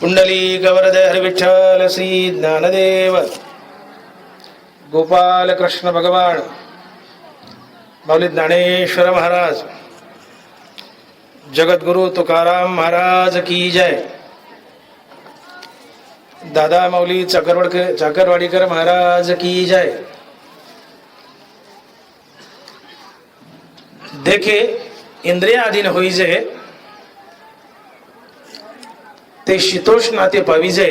पुंडली गवरधर विठ्ठल श्री ज्ञानदेव गोपाल कृष्ण भगवान माऊली ज्ञानेश्वर महाराज जगद्गुरु तुकाराम महाराज की जय। दादा माऊली चाकरवाडीकर महाराज की जय। देखे इंद्रियाधीन होईजे ते शीतोष्णाते पाविजे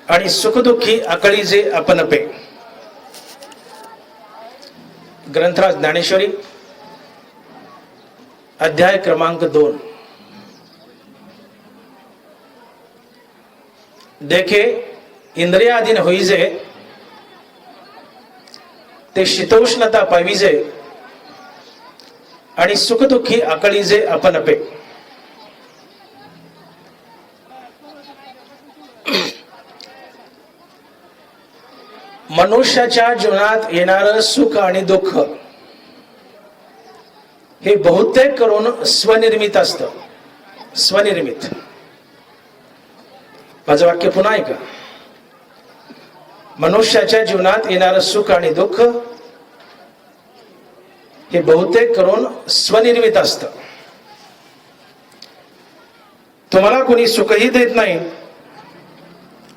आणि सुखदुःखी आकळीजे आपणपे। ग्रंथराज ज्ञानेश्वरी अध्याय क्रमांक 2। देखे इंद्रियाधीन होईजे ते शीतोष्णता पाविजे आणि सुखदुःखी आकळीजे आपणपे। मनुष्याच्या जीवनात येणारं सुख आणि दुःख हे बहुतेक करून स्वनिर्मित असतं। स्वनिर्मित। माझं वाक्य पुन्हा ऐका। मनुष्याच्या जीवनात येणारं सुख आणि दुःख हे बहुतेक करून स्वनिर्मित असतं। तुम्हाला कोणी सुखही देत नाही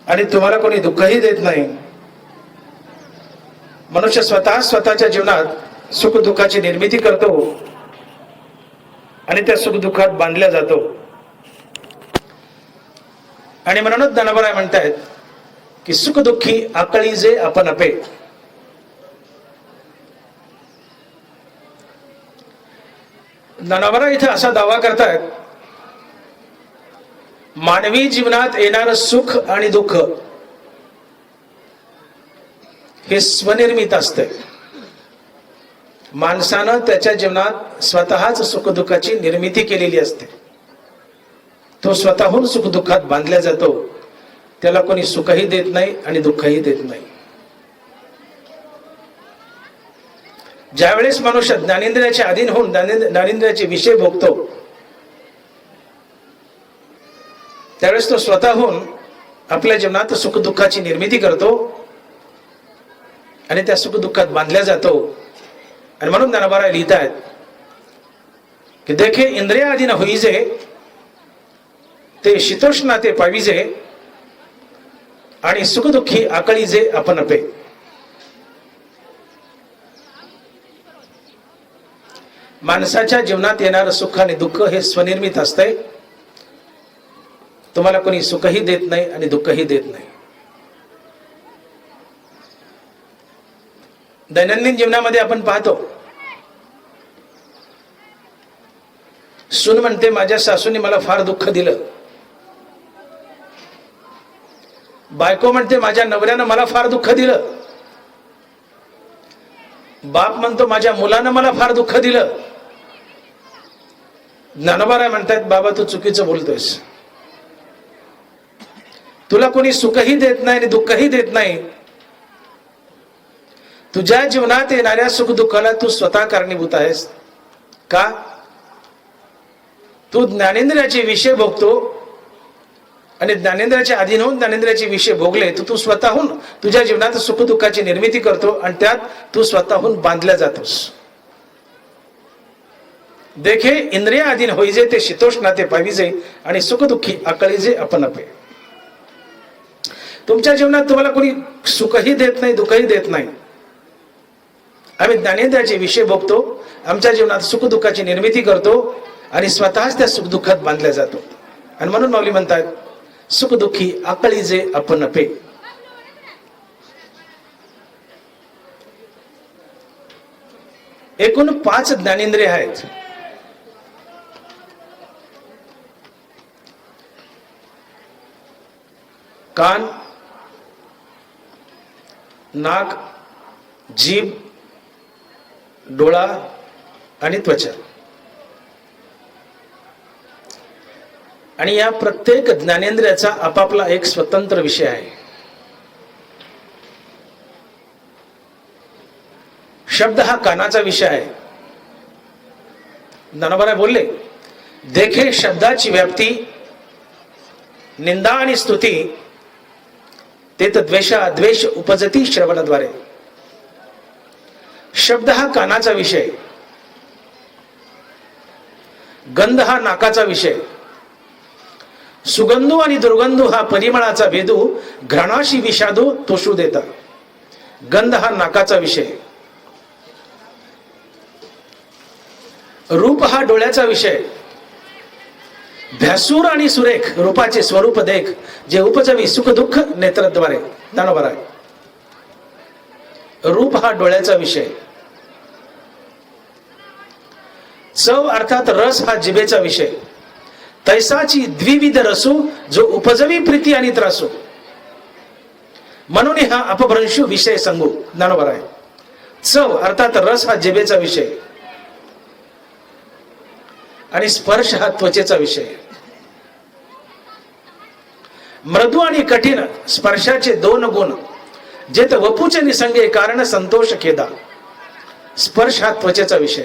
आणि तुम्हाला कोणी दुःखही देत नाही। मनुष्य स्वतःच्या जीवनात सुख दुःखाची निर्मिती करतो आणि त्या सुख दुःखात बांधल्या जातो। आणि म्हणूनच ज्ञानोबा म्हणतायत की सुख दुःखी आकळीजे आपणपे। ज्ञानोबा इथे असा दावा करतायत मानवी जीवनात येणारं सुख आणि दुःख हे स्वनिर्मित असते। माणसानं त्याच्या जीवनात स्वतःच सुखदुःखाची निर्मिती केलेली असते। तो स्वतःहून सुखदुःखात बांधला जातो। त्याला कोणी सुखही देत नाही आणि दुःखही देत नाही। ज्यावेळेस मनुष्य ज्ञानेंद्रियाच्या अधीन होऊन ज्ञानेंद्रियाचे विषय भोगतो त्यावेळेस तो स्वतःहून आपल्या जीवनात सुखदुःखाची निर्मिती करतो आणि त्या सुख दुःखात बांधल्या जातो। आणि म्हणून ज्ञानोबा लिहितायत की देखे इंद्रियाधीन होईजे ते शीतोष्णाते पाविजे आणि सुखदुःखी आकळीजे आपणपे। माणसाच्या जीवनात येणारं सुख आणि दुःख हे स्वनिर्मित असते। तुम्हाला कोणी सुखही देत नाही आणि दुःखही देत नाही। दैनंदिन जीवनामध्ये आपण पाहतो सून म्हणते माझ्या सासूने मला फार दुःख दिलं। बायको म्हणते माझ्या नवऱ्यानं मला फार दुःख दिलं। बाप म्हणतो माझ्या मुलानं मला फार दुःख दिलं। ज्ञानोबा म्हणतात बाबा तू चुकीचं बोलतोयस। तुला कोणी सुखही देत नाही आणि दुःखही देत नाही। तुझ्या जीवनात येणाऱ्या सुख दुःखाला तू स्वतः कारणीभूत आहेस। का? तू ज्ञानेंद्रियाचे विषय भोगतो आणि ज्ञानेंद्रियाच्या अधीन होऊन ज्ञानेंद्रियाचे विषय भोगले तर तू स्वतःहून तुझ्या जीवनात सुख दुःखाची निर्मिती करतो आणि त्यात तू स्वतःहून बांधल्या जातोस। देखे इंद्रिया अधीन होईजे ते शीतोष्णाते पाविजे आणि सुख दुःखी आकळीजे आपणपे। तुमच्या जीवनात तुम्हाला कोणी सुखही देत नाही दुःखही देत नाही। आम्ही ज्ञानेंद्रियाचे विषय भोगतो, आमच्या जीवनात सुख दुःखाची निर्मिती करतो आणि स्वतःच त्या सुख दुःखात बांधल्या जातो। आणि म्हणून माऊली म्हणतात सुख दुःखी आकळीजे आपणपे। एकूण 5 ज्ञानेंद्रिय आहेत। कान, नाक, जीभ, डोळा आणि त्वचा। आणि या प्रत्येक ज्ञानेंद्रियाचा आपापला एक स्वतंत्र विषय आहे। शब्द हा कानाचा विषय आहे। ज्ञानोबा बोलले देखे शब्दाची व्याप्ती, निंदा आणि स्तुती तेत द्वेष उपजती श्रवणाद्वारे. शब्द हा कानाचा विषय, गंध हा नाकाचा विषय, सुगंधू आणि दुर्गंधू हा परिमळाचा भेदू, घ्राणाशी विषादू तोषू देता. गंध हा नाकाचा विषय, रूप हा डोळ्याचा विषय, भ्यासूर आणि सुरेख रूपाचे स्वरूप देख, जे उपजवी सुख दुःख नेत्रद्वारे. बरोबर आहे. रूप हा डोळ्याचा विषय, चव अर्थात रस हा जिभेचा विषय, तैसाची द्विविध रसू, जो उपजवी प्रीती आणि त्रासू, म्हणून हा अपभ्रंशू विषय सांगू. बरोबर आहे. चव अर्थात रस हा जिभेचा विषय आणि स्पर्श हा त्वचेचा विषय. मृदू आणि कठीण स्पर्शाचे दोन गुण, जेत वपूचे निसंगे कारण संतोष खेदा. स्पर्श हा त्वचेचा विषय.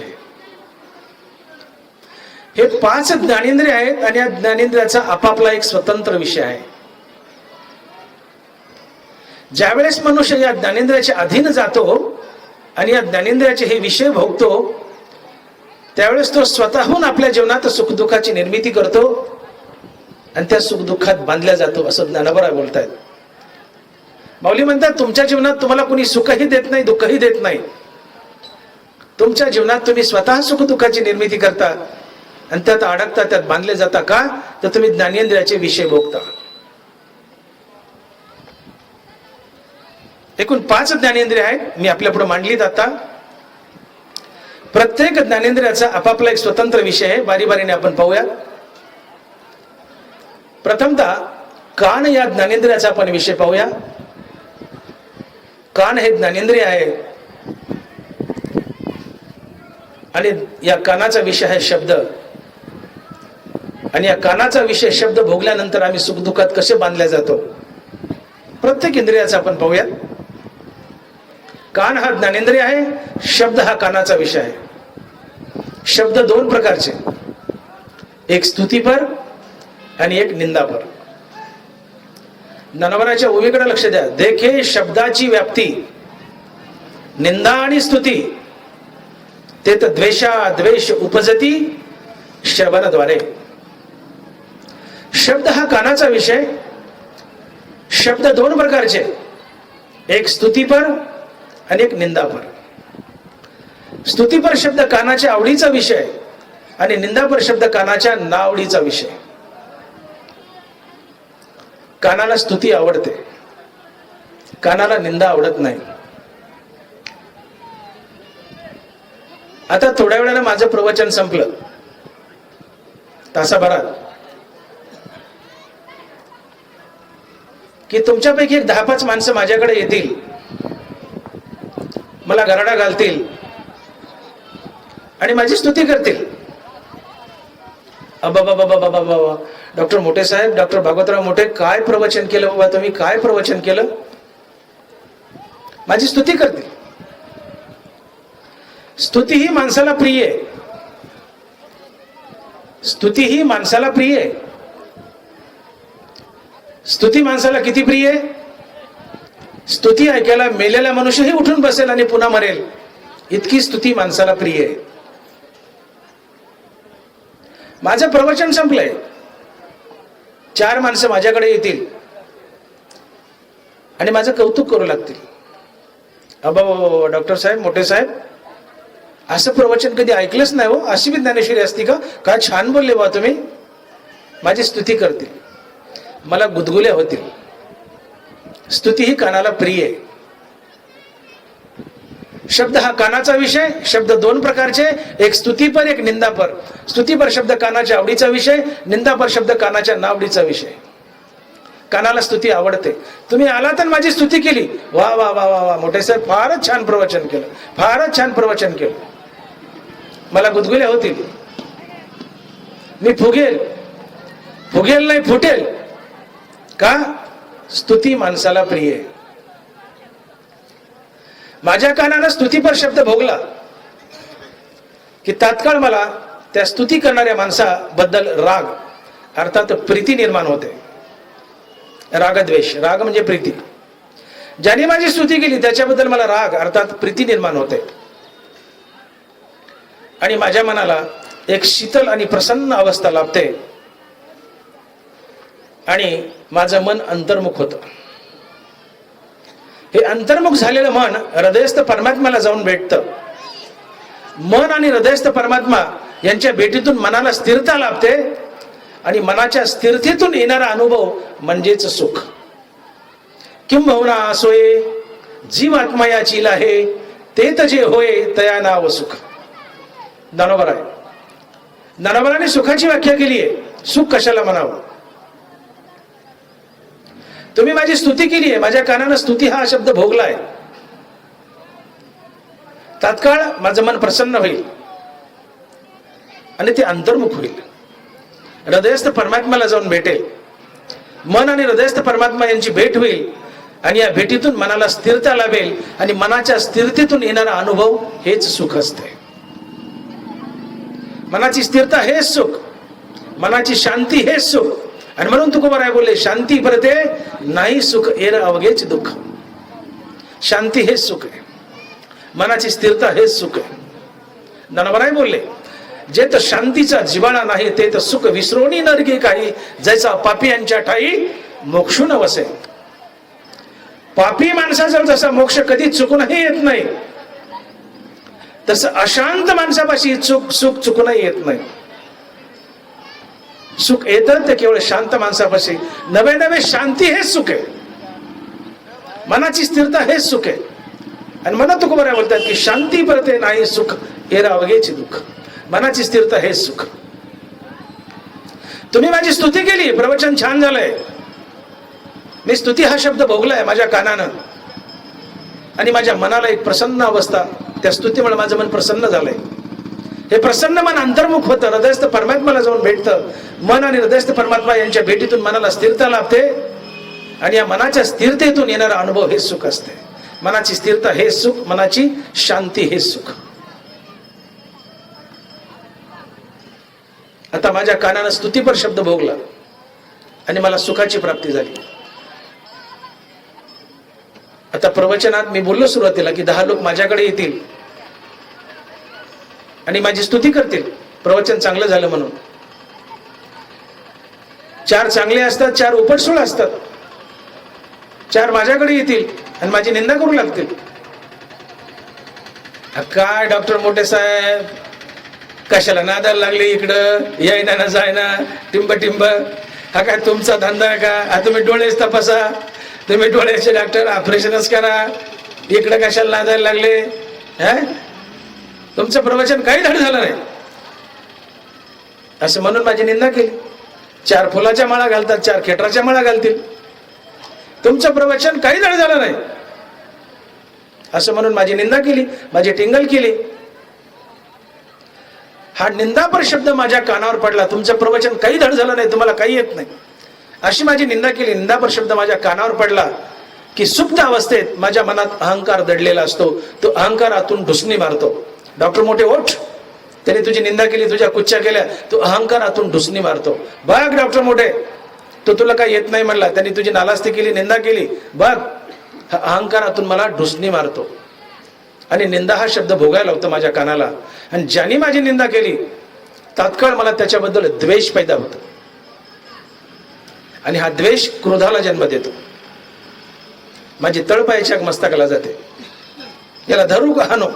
हे 5 ज्ञानेंद्रिय आहेत आणि या ज्ञानेंद्रियाचा आपापला एक स्वतंत्र विषय आहे. ज्यावेळेस मनुष्य या ज्ञानेंद्रियाच्या अधीन जातो आणि या ज्ञानेंद्रियाचे हे विषय भोगतो, त्यावेळेस तो स्वतःहून आपल्या जीवनात सुखदुःखाची निर्मिती करतो आणि त्या सुखदुःखात बांधल्या जातो, असं ज्ञानोबा बोलतायत. माऊली म्हणतात तुमच्या जीवनात तुम्हाला कोणी सुखही देत नाही, दुःखही देत नाही. तुमच्या जीवनात तुम्ही स्वतः सुखदुःखाची निर्मिती करता आणि त्यात अडकता, त्यात बांधले जाता. का तर तुम्ही ज्ञानेंद्रियाचे विषय भोगता. एकूण 5 ज्ञानेंद्रिय आहेत, मी आपल्या पुढे मांडलीत आता. प्रत्येक ज्ञानेंद्रियाचा आपापला एक स्वतंत्र विषय आहे. बारी बारीने आपण पाहूया. प्रथमतः कान या ज्ञानेंद्रियाचा आपण विषय पाहूया. कान हे ज्ञानेंद्रिय आहे आणि या कानाचा विषय आहे शब्द. आणि या कानाचा विषय शब्द भोगल्यानंतर आम्ही सुखदुःखात कसे बांधल्या जातो, प्रत्येक इंद्रियाचा आपण पाहूया. कान हा ज्ञानेंद्रिय आहे, शब्द हा कानाचा विषय आहे. शब्द 2 प्रकारचे, एक स्तुतीपर आणि एक निंदापर. ज्ञानोबाच्या उभीकडे लक्ष द्या. देखे शब्दाची व्याप्ती, निंदा आणि स्तुती तेत द्वेष उपजती श्रवणाद्वारे. शब्द हा कानाचा विषय. शब्द 2 प्रकारचे, एक स्तुतीपर आणि एक निंदापर. स्तुतीपर शब्द कानाच्या आवडीचा विषय आणि निंदापर शब्द कानाच्या नावडीचा विषय. कानाला स्तुती आवडते, कानाला निंदा आवडत नाही. आता थोड्या वेळानं माझं प्रवचन संपलं, तासाभरात, की तुमच्यापैकी एक 10-5 माणसं माझ्याकडे येतील, मला गराडा घालतील आणि माझी स्तुती करतील. बाबा डॉक्टर मोठे साहेब, डॉक्टर भागवतराव मोठे, काय प्रवचन केलं बाबा तुम्ही, काय प्रवचन केलं. माझी स्तुती करतील. स्तुती ही माणसाला प्रिय आहे. स्तुती ही माणसाला प्रिय आहे. स्तुती माणसाला किती प्रिय आहे. स्तुती ऐकायला मेलेला मनुष्यही उठून बसेल आणि पुन्हा मरेल, इतकी स्तुती माणसाला प्रिय आहे. माझं प्रवचन संपलंय, 4 माणसं माझ्याकडे येतील आणि माझं कौतुक करू लागतील. डॉक्टर साहेब, मोठे साहेब, असं प्रवचन कधी ऐकलंच नाही हो, अशी बी ज्ञानेश्वरी असती का, काय छान बोलले बा तुम्ही. माझी स्तुती करतील, मला गुदगुल्या होतील. स्तुती ही कानाला प्रिय आहे. शब्द हा कानाचा विषय. शब्द 2 प्रकारचे, एक स्तुतीपर, एक निंदापर. स्तुतीपर शब्द कानाच्या आवडीचा विषय, निंदापर शब्द कानाच्या नावडीचा विषय. कानाला स्तुती आवडते. तुम्ही आलात आणि माझी स्तुती केली, वा वा वा वा वा मोठे साहेब, फारच छान प्रवचन केलं, फारच छान प्रवचन केलं. मला गुदगुल्या होतील, मी फुगेल, फुगेल नाही फुटेल. का? स्तुती माणसाला प्रिय आहे. माझ्या कानाला स्तुतीपर शब्द भोगला की तात्काळ मला त्या स्तुती करणाऱ्या माणसाबद्दल राग अर्थात प्रीती निर्माण होते. रागद्वेष, राग म्हणजे प्रीती. ज्याने माझी स्तुती केली त्याच्याबद्दल मला राग अर्थात प्रीती निर्माण होते आणि माझ्या मनाला एक शीतल आणि प्रसन्न अवस्था लाभते आणि माझं मन अंतर्मुख होतं. हे अंतर्मुख झालेलं मन हृदयस्थ परमात्म्याला जाऊन भेटतं. मन आणि हृदयस्थ परमात्मा यांच्या भेटीतून मनाला स्थिरता लाभते आणि मनाच्या स्थिरतेतून येणारा अनुभव म्हणजेच सुख. किंबहुना सोये जीवात्मा याची आहे तेत जे होय तया नाव सुख. ज्ञानोबा आहे, ज्ञानोबाने सुखाची व्याख्या केली आहे. सुख कशाला म्हणावं? तुम्ही माझी स्तुती केली आहे, माझ्या कानानं स्तुती हा शब्द भोगलाय, तात्काळ माझं मन प्रसन्न होईल आणि ते अंतर्मुख होईल, हृदयस्थ परमात्म्याला जाऊन भेटेल. मन आणि हृदयस्थ परमात्मा यांची भेट होईल आणि या भेटीतून मनाला स्थिरता लाभेल आणि मनाच्या स्थिरतेतून येणारा अनुभव हेच सुख असते. मनाची स्थिरता हेच सुख, मनाची शांती हेच सुख. आणि म्हणून तुकोबाराय बोलले, शांती परते नाही सुख एर अवघेच दुःख. शांती हेच सुख आहे, मनाची स्थिरता हेच सुख आहे. ज्ञानोबा बोलले, जे तर शांतीचा जिवाळा नाही ते तर सुख विसरोणी नरके काही, जैसा पापी यांच्या ठाई मोक्षून वसे. पापी माणसाचा जसा मोक्ष कधी चुकूनही येत नाही तसं अशांत माणसापाशी सुख चुकूनही येत नाही. सुख येतं ते केवळ शांत माणसापाशी. नवे नवे शांती हेच सुख आहे, मनाची स्थिरता हेच सुख आहे. आणि मला तुकोबाराय बोलतात की शांती परते नाही सुख एर अवघेच दुःख. मनाची स्थिरता हेच सुख. तुम्ही माझी स्तुती केली, प्रवचन छान झालंय, मी स्तुती हा शब्द भोगलाय माझ्या कानानं आणि माझ्या मनाला एक प्रसन्न अवस्था, त्या स्तुतीमुळे माझं मन प्रसन्न झालंय. हे प्रसन्न मन अंतर्मुख होतं, हृदयस्थ परमात्म्याला जाऊन भेटतं. मन आणि हृदयस्थ परमात्मा यांच्या भेटीतून मनाला स्थिरता लाभते आणि या मनाच्या स्थिरतेतून येणारा अनुभव हेच सुख असते. मनाची स्थिरता हेच सुख, मनाची शांती हेच सुख. आता माझ्या कानानं स्तुतीपर शब्द भोगला आणि मला सुखाची प्राप्ती झाली. आता प्रवचनात मी बोललो सुरुवातीला की 10 लोक माझ्याकडे येतील आणि माझी स्तुती करतील, प्रवचन चांगलं झालं म्हणून. 4 चांगले असतात, 4 उपटसोळ असतात. 4 माझ्याकडे येतील आणि माझी निंदा करू लागतील. काय डॉक्टर मोठे साहेब कशाला नादाला लागले, इकडं यायना ना जायना टिंब टिंब, हा काय तुमचा धंदा आहे का? तुम्ही डोळेच तपासा, तुम्ही डोळ्याचे डॉक्टर, ऑपरेशनच करा, इकडं कशाला नादाला लागले? तुमचं प्रवचन काही धड झालं नाही असं म्हणून माझी निंदा केली. 4 फुलाच्या माळा घालतात, 4 खेटराच्या माळा घालतील. तुमचं प्रवचन काही धड झालं नाही असं म्हणून माझी निंदा केली, माझी टिंगल केली. हा निंदापर शब्द माझ्या कानावर पडला, तुमचं प्रवचन काही धड झालं नाही, तुम्हाला काही येत नाही अशी माझी निंदा केली. निंदापर शब्द माझ्या कानावर पडला की सुप्त अवस्थेत माझ्या मनात अहंकार दडलेला असतो, तो अहंकार आतून ढुसणी मारतो. डॉक्टर मोठे ओठ, त्याने तुझी निंदा केली, तुझ्या कुच्च्या केल्या, तो अहंकार आतून ढुसणी मारतो. बघ डॉक्टर मोठे, तो तुला काय येत नाही म्हणला, त्यांनी तुझी नालास्ती केली, निंदा केली, बघ हा अहंकारातून मला ढुसणी मारतो आणि निंदा हा शब्द भोगायला होता माझ्या कानाला. आणि ज्यांनी माझी निंदा केली तात्काळ मला त्याच्याबद्दल द्वेष पैदा होतो आणि हा द्वेष क्रोधाला जन्म देतो. माझी तळपायाच्या मस्तकाला जाते, याला धरू का हानो.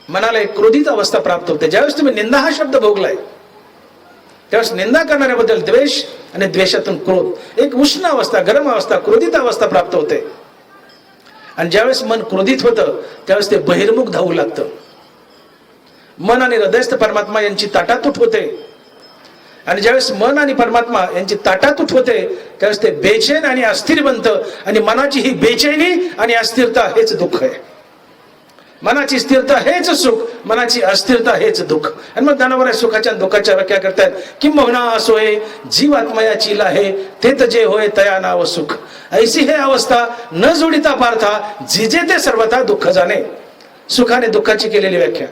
मनाला एक क्रोधित अवस्था प्राप्त होते. ज्यावेळेस तुम्ही निंदा हा शब्द भोगलाय त्यावेळेस निंदा करणाऱ्याबद्दल द्वेष आणि द्वेषातून क्रोध, एक उष्ण अवस्था, गरम अवस्था, क्रोधित अवस्था प्राप्त होते. आणि ज्यावेळेस मन क्रोधित होतं त्यावेळेस ते बहिर्मुख धावू लागतं. मन आणि हृदयस्थ परमात्मा यांची ताटातूट होते आणि ज्यावेळेस मन आणि परमात्मा यांची ताटातूट होते त्यावेळेस ते बेचैन आणि अस्थिर बनतं. आणि मनाची ही बेचैनी आणि अस्थिरता हेच दुःख आहे. मनाची स्थिरता हेच सुख, मनाची अस्थिरता हेच दुःख. आणि मग ज्ञानोबा सुखाच्या दुःखाच्या व्याख्या करतात. किंबहुना असोय जीवात्मयाची आहे तेत जे होय तया नाव सुख. ऐसी हे अवस्था न जोडिता पार्था जिजे ते सर्वथा दुःख जाणे. सुखाने दुःखाची केलेली व्याख्या.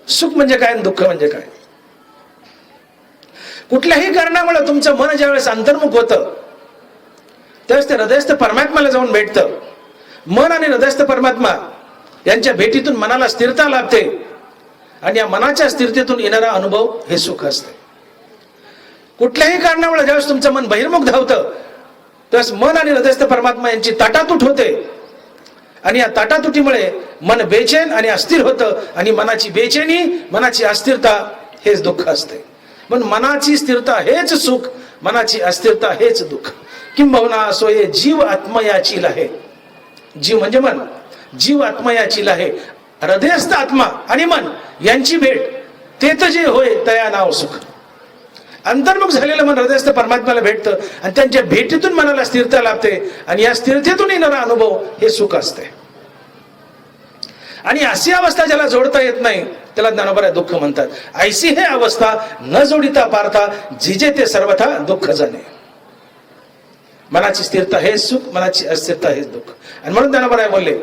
सुख म्हणजे काय आणि दुःख म्हणजे काय? कुठल्याही कारणामुळे तुमचं मन ज्यावेळेस अंतर्मुख होतं त्यावेळेस ते हृदयस्थ परमात्म्याला जाऊन भेटतं. मन आणि हृदयस्थ परमात्मा यांच्या भेटीतून मनाला स्थिरता लाभते आणि या मनाच्या स्थिरतेतून येणारा अनुभव हे सुख असते. कुठल्याही कारणामुळे ज्यावेळेस तुमचं मन बहिर्मुख धावतं त्यावेळेस मन आणि हृदयस्थ परमात्मा यांची ताटातूट होते आणि या ताटातुटीमुळे मन बेचैन आणि अस्थिर होतं आणि मनाची बेचैनी, मनाची अस्थिरता हेच दुःख असते. पण मनाची स्थिरता हेच सुख, मनाची अस्थिरता हेच दुःख. किंबहुना सोये जीव आत्मयाचील आहे. जीव म्हणजे मन, जीव आत्मयाचील आहे. हृदयस्थ आत्मा आणि मन यांची भेट तेच जे होय तया नाव सुख. अंतर्मुख झालेलं मन हृदयस्थ परमात्म्याला भेटतं आणि त्यांच्या भेटीतून मनाला स्थिरता लाभते आणि या स्थिरतेतून येणारा अनुभव हे सुख असते. आणि अशी अवस्था ज्याला जोडता येत नाही त्याला ज्ञानोबा दुःख म्हणतात. ऐसी हे अवस्था न जोडिता पारता जिजे ते सर्वथा दुःख जाणे. मनाची स्थिरता हे सुख, मनाची अस्थिरता हेच दुःख. आणि म्हणून ज्ञानोबा बोलले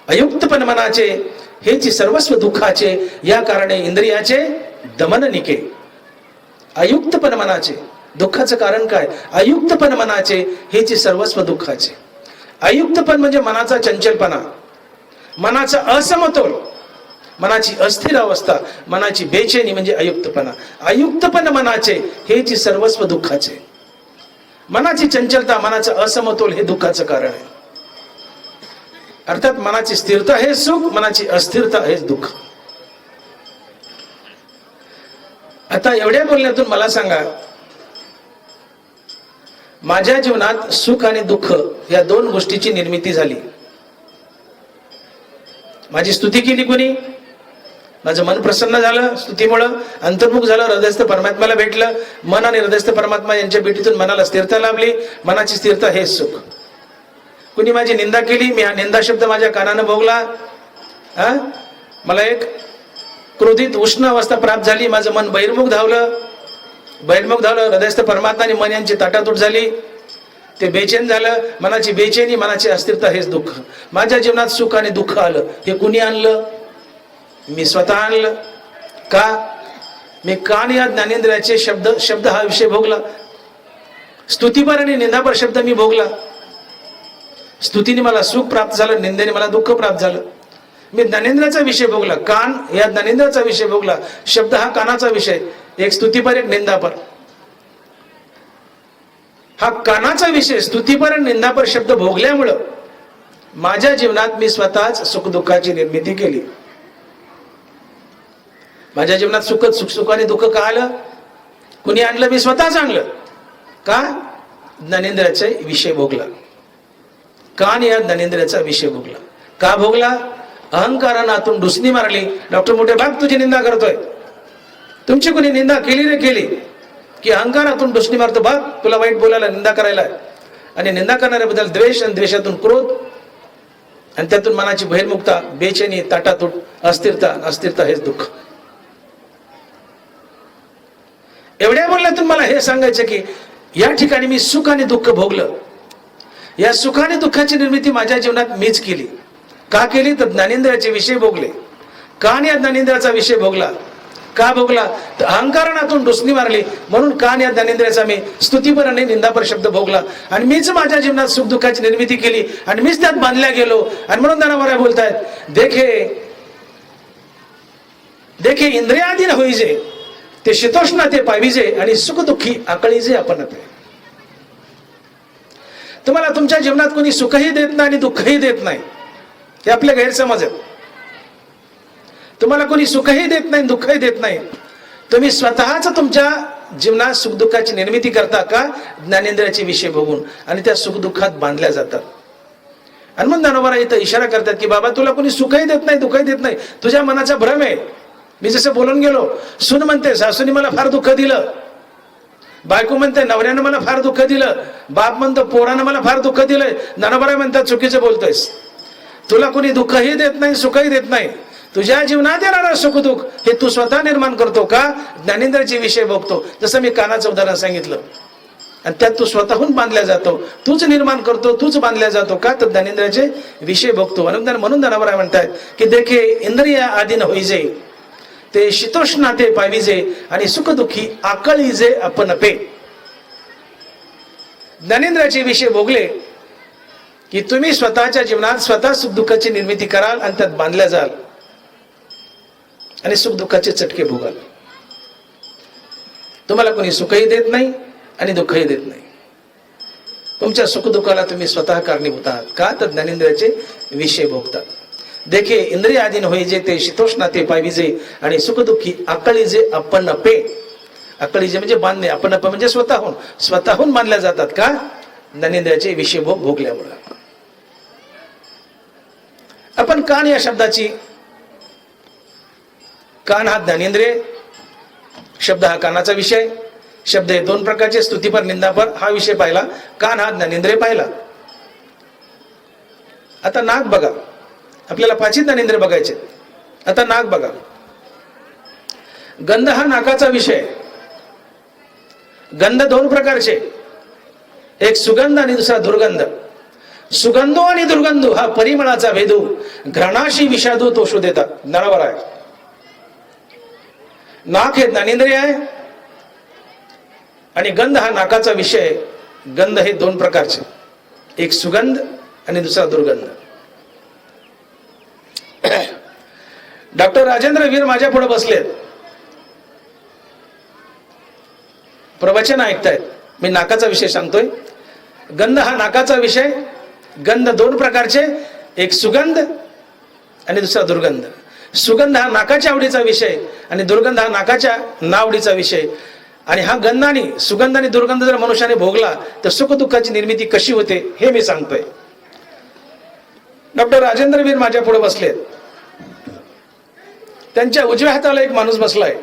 अयुक्तपण मनाचे हेची सर्वस्व दुःखाचे, या कारणे इंद्रियाचे दमन निके. अयुक्तपण मनाचे दुःखाचं कारण काय? अयुक्तपण मनाचे हेची सर्वस्व दुःखाचे. अयुक्तपण म्हणजे मनाचा चंचलपणा, मनाचा असमतोल, मनाची अस्थिर अवस्था, मनाची बेचैनी म्हणजे अयुक्तपणा. अयुक्तपण मनाचे हेची सर्वस्व दुःखाचे. मनाची चंचलता, मनाचा असमतोल हे दुःखाचं कारण आहे. अर्थात मनाची स्थिरता हे सुख, मनाची अस्थिरता हेच दुःख. आता एवढ्या बोलण्यातून मला सांगा, माझ्या जीवनात सुख आणि दुःख या दोन गोष्टीची निर्मिती झाली. माझी स्तुती केली कोणी? माझं मन प्रसन्न झालं स्तुतीमुळं, अंतर्मुख झालं, हृदयस्थ परमात्म्याला भेटलं. मन आणि हृदयस्थ परमात्मा यांच्या भेटीतून मनाला स्थिरता लाभली. मनाची स्थिरता हेच सुख. कुणी माझी निंदा केली, मी हा निंदा शब्द माझ्या कानानं भोगला. मला एक क्रोधित उष्ण अवस्था प्राप्त झाली, माझं मन बहिर्मुख धावलं, हृदयस्थ परमात्मा आणि मन यांची ताटातूट झाली, ते बेचैन झालं. मनाची बेचैनी, मनाची अस्थिरता हेच दुःख. माझ्या जीवनात सुख आणि दुःख आलं, हे कुणी आणलं? मी स्वतः आणलं. का? मी कान या ज्ञानेंद्रियाचे शब्द हा विषय भोगला. स्तुतीपर आणि निंदापर शब्द मी भोगला. स्तुतीने मला सुख प्राप्त झालं, निंदेने मला दुःख प्राप्त झालं. मी ज्ञानेंद्रियाचा विषय भोगला, कान या ज्ञानेंद्रियाचा विषय भोगला. शब्द हा कानाचा विषय, एक स्तुतीपर एक निंदापर. हा कानाचा विषय स्तुतीपर आणि निंदापर शब्द भोगल्यामुळं माझ्या जीवनात मी स्वतःच सुख दुःखाची निर्मिती केली. माझ्या जीवनात सुख आणि दुःख का आलं? कुणी आणलं? मी स्वतःच आणलं. का? ज्ञानेंद्रियाचा विषय भोगला, कान या ज्ञानेंद्रियाचा विषय भोगला. का भोगला? अहंकारानं आतून डुसणी मारली. डॉक्टर मोठे बाग तुझी निंदा करतोय. तुमची कोणी निंदा केली रे केली की अहंकारातून डुसणी मारतो, बाग तुला वाईट बोलायला, निंदा करायला. आणि निंदा करणाऱ्याबद्दल द्वेष आणि द्वेषातून क्रोध आणि त्यातून मनाची बहिर्मुखता, बेचैनी, ताटातूट, अस्थिरता हेच दुःख. एवढ्या बोलण्यातून मला हे सांगायचं की या ठिकाणी मी सुख आणि दुःख भोगलं. या सुख आणि दुःखाची निर्मिती माझ्या जीवनात मीच केली. का केली? तर ज्ञानेंद्रियाचे विषय भोगले. कान या ज्ञानेंद्रियाचा विषय भोगला. का भोगला? तर अहंकारातून डुसणी मारली, म्हणून कान या ज्ञानेंद्रियाचा मी स्तुतीपर आणि निंदापर शब्द भोगला आणि मीच माझ्या जीवनात सुख दुःखाची निर्मिती केली आणि मीच त्यात बांधल्या गेलो. आणि म्हणून ज्ञानोबा बोलतायत, देखे इंद्रियाधीन होईजे, ते शीतोष्ण ते पाविजे आणि सुख दुःखी आकळीजे आपण. तुम्हाला तुमच्या जीवनात कोणी सुखही देत नाही आणि दुःखही देत नाही, हे आपले गैरसमज आहेत. तुम्हाला कोणी सुखही देत नाही, दुःखही देत नाही. तुम्ही स्वतःच तुमच्या जीवनात सुख दुःखाची निर्मिती करता. का? ज्ञानेंद्रियाचे विषय बघून, आणि त्या सुख दुःखात बांधल्या जातात. आणि मग ज्ञानोबा इथं इशारा करतात की बाबा तुला कोणी सुखही देत नाही, दुःखही देत नाही, तुझ्या मनाचा भ्रम आहे. मी जसं बोलून गेलो, सून म्हणते सासूने मला फार दुःख दिलं, बायको म्हणते नवऱ्यानं मला फार दुःख दिलं, बाप म्हणतो पोरानं मला फार दुःख दिलंय. ज्ञानोबा म्हणतात चुकीचं बोलतोयस. तुला कोणी दुःखही देत नाही, सुखही देत नाही. तुझ्या जीवनात येणारा सुख दुःख हे तू स्वतः निर्माण करतो. का? ज्ञानेंद्रियाचे विषय बघतो. जसं मी कानाचं उदाहरण सांगितलं, आणि त्यात तू स्वतःहून बांधल्या जातो, तूच निर्माण करतो, तूच बांधल्या जातो. का? तर ज्ञानेंद्रियाचे विषय बघतो. म्हणून ज्ञानोबा म्हणतात की देखे इंद्रिया आधीन होईजे, ते शीतोष्ण ते पाविजे आणि सुख दुःखी आकळीजे आपण पे. ज्ञानेंद्राचे विषय भोगले की तुम्ही स्वतःच्या जीवनात स्वतः सुख दुःखाची निर्मिती कराल आणि त्यात बांधल्या जाल आणि सुख दुःखाचे चटके भोगाल. तुम्हाला कोणी सुखही देत नाही आणि दुःखही देत नाही. तुमच्या सुख दुःखाला तुम्ही स्वतः कारणीभूत आहात. का तर ज्ञानेंद्रियाचे विषय भोगतात. देखे इंद्रियाधीन होई जे ते शीतोष्ण ते पाविजे आणि सुख दुःखी आकळीजे आपण पे. आकळीजे म्हणजे बांधणे, आपण म्हणजे स्वतःहून बांधल्या जातात. का? ज्ञानेंद्रियाचे विषय भोगल्यामुळे. आपण कान या शब्दाची, कान हा ज्ञानेंद्रिय शब्द, हा कानाचा विषय. शब्द हे दोन प्रकारचे, स्तुतीपर निंदापर, हा विषय पाहिला. कान हा ज्ञानेंद्रिय पाहिला. आता नाक बघा, आपल्याला 5 ज्ञानेंद्रिय बघायचे. आता नाक बघा. गंध हा नाकाचा विषय. गंध 2 प्रकारचे, एक सुगंध आणि दुसरा दुर्गंध. सुगंधो आणि दुर्गंधो हा परिमळाचा भेदू, घ्राणाशी विषादू तो शोधेता. नळावर आहे. नाक हे ज्ञानेंद्रिय आहे आणि गंध हा नाकाचा विषय. गंध हे 2 प्रकारचे, एक सुगंध आणि दुसरा दुर्गंध. डॉक्टर राजेंद्र वीर माझ्या पुढे बसलेत, प्रवचन ऐकतायत. मी नाकाचा विषय सांगतोय. गंध हा नाकाचा विषय. गंध 2 प्रकारचे, एक सुगंध आणि दुसरा दुर्गंध. सुगंध हा नाकाच्या आवडीचा विषय आणि दुर्गंध हा नाकाच्या नावडीचा विषय. आणि हा गंध आणि सुगंध आणि दुर्गंध जर मनुष्याने भोगला तर सुख दुःखाची निर्मिती कशी होते हे मी सांगतोय. डॉक्टर राजेंद्र वीर माझ्या पुढे बसलेत. त्यांच्या उजव्या हाताला एक माणूस बसलाय.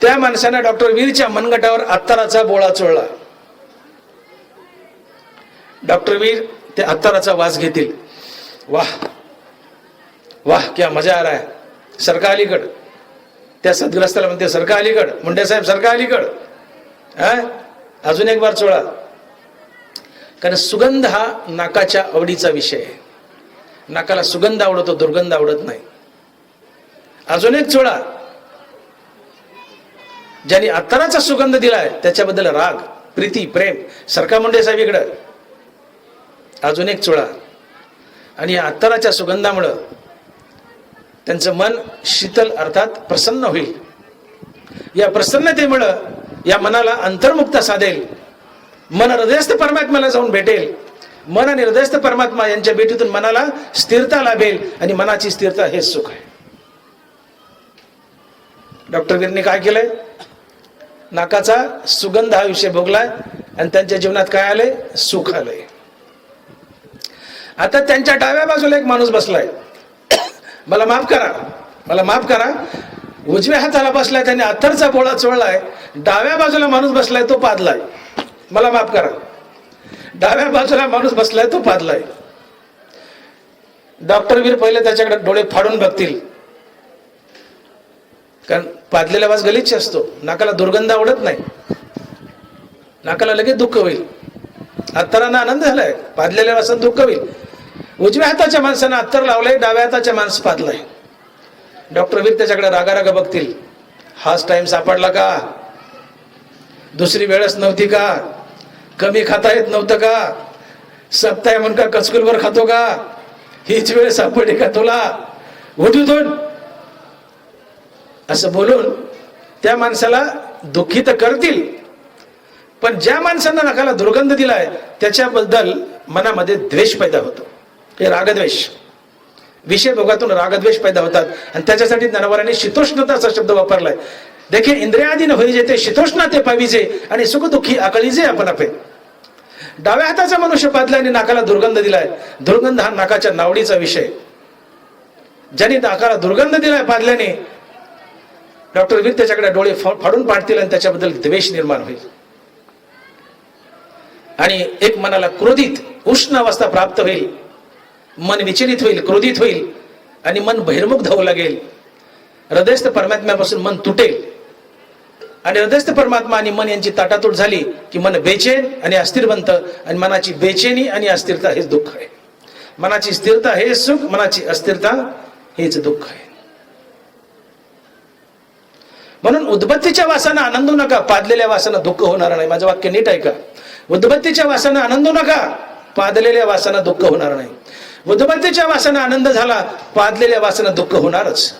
त्या माणसाने डॉक्टर वीरच्या मनगटावर अत्तराचा बोळा चोळला. डॉक्टर वीर ते अत्तराचा वास घेतील. वाह वाह, क्या मजा आ रहा है. सरका अलीकड. त्या सदग्रस्ताला म्हणते सरका अलीकड. मुंडे साहेब सरका अलीकड. अजून एक बार चोळा. कारण सुगंध हा नाकाच्या आवडीचा विषय आहे. नाकाला सुगंध आवडतो, दुर्गंध आवडत नाही. अजून एक चोळा. ज्यांनी अत्तराचा सुगंध दिलाय त्याच्याबद्दल राग, प्रीती, प्रेम. सरका मुंडे साहेब इकडं. अजून एक चोळा. आणि या अत्तराच्या सुगंधामुळं त्यांचं मन शीतल अर्थात प्रसन्न होईल. या प्रसन्नतेमुळं या मनाला अंतर्मुक्ता साधेल. मन हृदयस्थ परमात्म्याला जाऊन भेटेल. मन आणि हृदयस्थ परमात्मा यांच्या भेटीतून मनाला स्थिरता लाभेल आणि मनाची स्थिरता हेच सुख आहे. डॉक्टर वीरने काय केलंय? नाकाचा सुगंध हा विषय भोगलाय आणि त्यांच्या जीवनात काय आलंय? सुख आलंय. आता त्यांच्या डाव्या बाजूला एक माणूस बसलाय. मला माफ करा, उजव्या हाताला बसलाय, त्याने अत्तरचा बोळा चोळलाय. डाव्या बाजूला माणूस बसलाय, तो पादलाय. मला माफ करा, डाव्या बाजूला माणूस बसलाय, तो पादलाय. डॉक्टर वीर पहिले त्याच्याकडे डोळे फाडून बघतील, कारण पादलेला वास गलिच्छ असतो. नाकाला दुर्गंध आवडत नाही. नाकाला लगेच दुःख होईल. अत्तरांना आनंद झालाय, पादलेल्या वासात दुःख होईल. उजव्या हाताच्या माणसानं अत्तर लावलंय, डाव्या हाताच्या माणस पादलाय. डॉक्टर वीर त्याच्याकडे रागा बघतील. हाच टाइम सापडला का? दुसरी वेळच नव्हती का? कमी खाता येत नव्हतं का? सप्ताह म्हणून का कचकुलवर खातो का? हीच वेळ सापडली का तुला? उठून असं बोलून त्या माणसाला दुःखी तर करतील, पण ज्या माणसानं नाकाला दुर्गंध दिलाय त्याच्याबद्दल मनामध्ये द्वेष पैदा होतो. हे रागद्वेष, विषय भोगातून रागद्वेष पैदा होतात. आणि त्याच्यासाठी ज्ञानवराने शीतोष्णता असा शब्द वापरलाय. देखे इंद्रियाधीन होई जे ते शीतोष्ण ते पाविजे आणि सुख दुःखी आकळीजे आपण आपे. डाव्या हाताचा मनुष्य पादलाय आणि नाकाला दुर्गंध दिलाय. दुर्गंध हा नाकाच्या नावडीचा विषय. ज्यांनी नाकाला दुर्गंध दिलाय पादल्याने, डॉक्टर वीर त्याच्याकडे डोळे फाडून पाडतील आणि त्याच्याबद्दल द्वेष निर्माण होईल. आणि एक मनाला क्रोधित उष्ण अवस्था प्राप्त होईल. मन विचलित होईल, क्रोधित होईल आणि मन बहिर्मुख धावू लागेल. हृदयस्थ परमात्म्यापासून मन तुटेल आणि हृदयस्थ परमात्मा आणि मन यांची ताटातूट झाली की मन बेचैन आणि अस्थिर बनतं. आणि मनाची बेचैनी आणि अस्थिरता हेच दुःख आहे. मनाची स्थिरता हेच सुख, मनाची अस्थिरता हेच दुःख आहे. म्हणून उदबत्तीच्या वासानं आनंदू नका, पादलेल्या वासानं दुःख होणार नाही. माझं वाक्य नीट ऐका. उदबत्तीच्या वासानं आनंदू नका, पादलेल्या वासानं दुःख होणार नाही. उदबत्तीच्या वासानं आनंद झाला, पादलेल्या वासानं दुःख होणारच.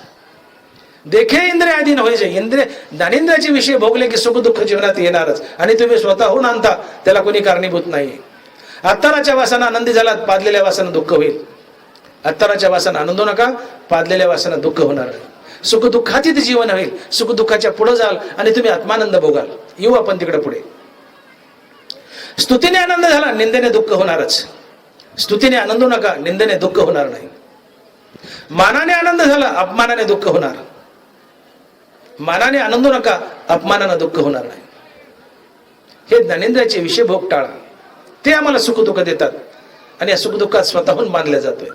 देखे इंद्रिय अधीन व्हायचे. इंद्रिय ज्ञानेंद्रियाचे विषय भोगले की सुख दुःख जीवनात येणारच, आणि तुम्ही स्वतःहून आणता, त्याला कोणी कारणीभूत नाही. अत्तराच्या वासानं आनंदी झाला, पादलेल्या वासानं दुःख होईल. अत्तराच्या वासानं आनंदू नका, पादलेल्या वासानं दुःख होणार नाही. सुख दुःखातीत जीवन होईल. सुख दुःखाच्या पुढे जाल आणि तुम्ही आत्मानंद भोगाल. येऊ आपण तिकडे पुढे. स्तुतीने आनंद झाला, निंदेने दुःख होणारच. स्तुतीने आनंदू नका, निंदेने दुःख होणार नाही. मानाने आनंद झाला, अपमानाने दुःख होणार. मानाने आनंदू नका, अपमानाने दुःख होणार नाही. हे ज्ञानेंद्रियाचे विषय भोग टाळा. ते आम्हाला सुख दुःख देतात, आणि या सुख दुःखात स्वतःहून बांधल्या जातोय.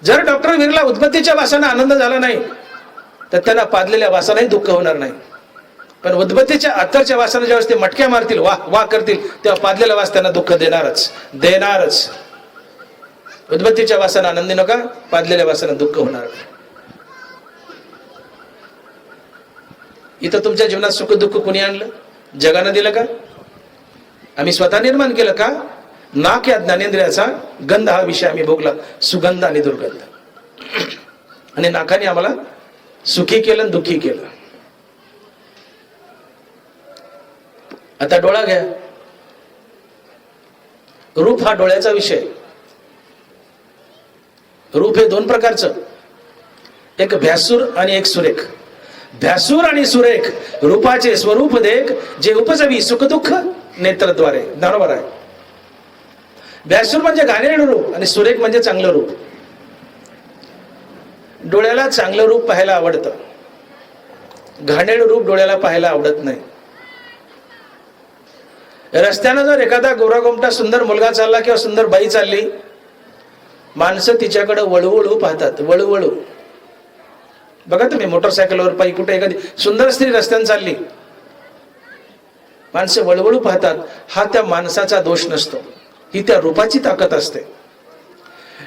जर डॉक्टर वीरला उदबत्तीच्या वासाने आनंद झाला नाही, तर त्यांना पादलेल्या वासानेही दुःख होणार नाही. पण उदबत्तीच्या अत्तरच्या वासाने ज्यावेळेस ते मटक्या मारतील, वाह वाह करतील, तेव्हा पादलेला वास त्यांना दुःख देणारच. उदबत्तीच्या वासाने आनंदी नका, पादलेल्या वासाने दुःख होणार. इथं तुमच्या जीवनात सुख दुःख कोणी आणलं? जगानं दिलं का? आम्ही स्वतः निर्माण केलं का? नाक या ज्ञानेंद्रियाचा गंध हा विषय आम्ही भोगला, सुगंध आणि दुर्गंध. आणि नाकाने आम्हाला सुखी केलं, दुःखी केलं. आता डोळा घ्या. रूप हा डोळ्याचा विषय. रूप हे दोन प्रकारचं, एक भ्यासूर आणि एक सुरेख. भ्यासूर आणि सुरेख रूपाचे स्वरूप देख, जे उपजवी सुख दुःख नेत्रद्वारे. बरोबर आहे. भ्यासूर म्हणजे घाणेरडं रूप, आणि सुरेख म्हणजे चांगलं रूप. डोळ्याला चांगलं रूप पाहायला आवडतं, घाणेरडं रूप डोळ्याला पाहायला आवडत नाही. रस्त्यानं जर एखादा गोरागोमटा सुंदर मुलगा चालला किंवा सुंदर बाई चालली, माणसं तिच्याकडे वळूवळू पाहतात, वळूवळू. बघा तुम्ही मोटरसायकलवर, पायी, कुठे एखादी सुंदर स्त्री रस्त्याने चालली, माणसं वळवळू पाहतात. हा त्या माणसाचा दोष नसतो, ही त्या रूपाची ताकद असते.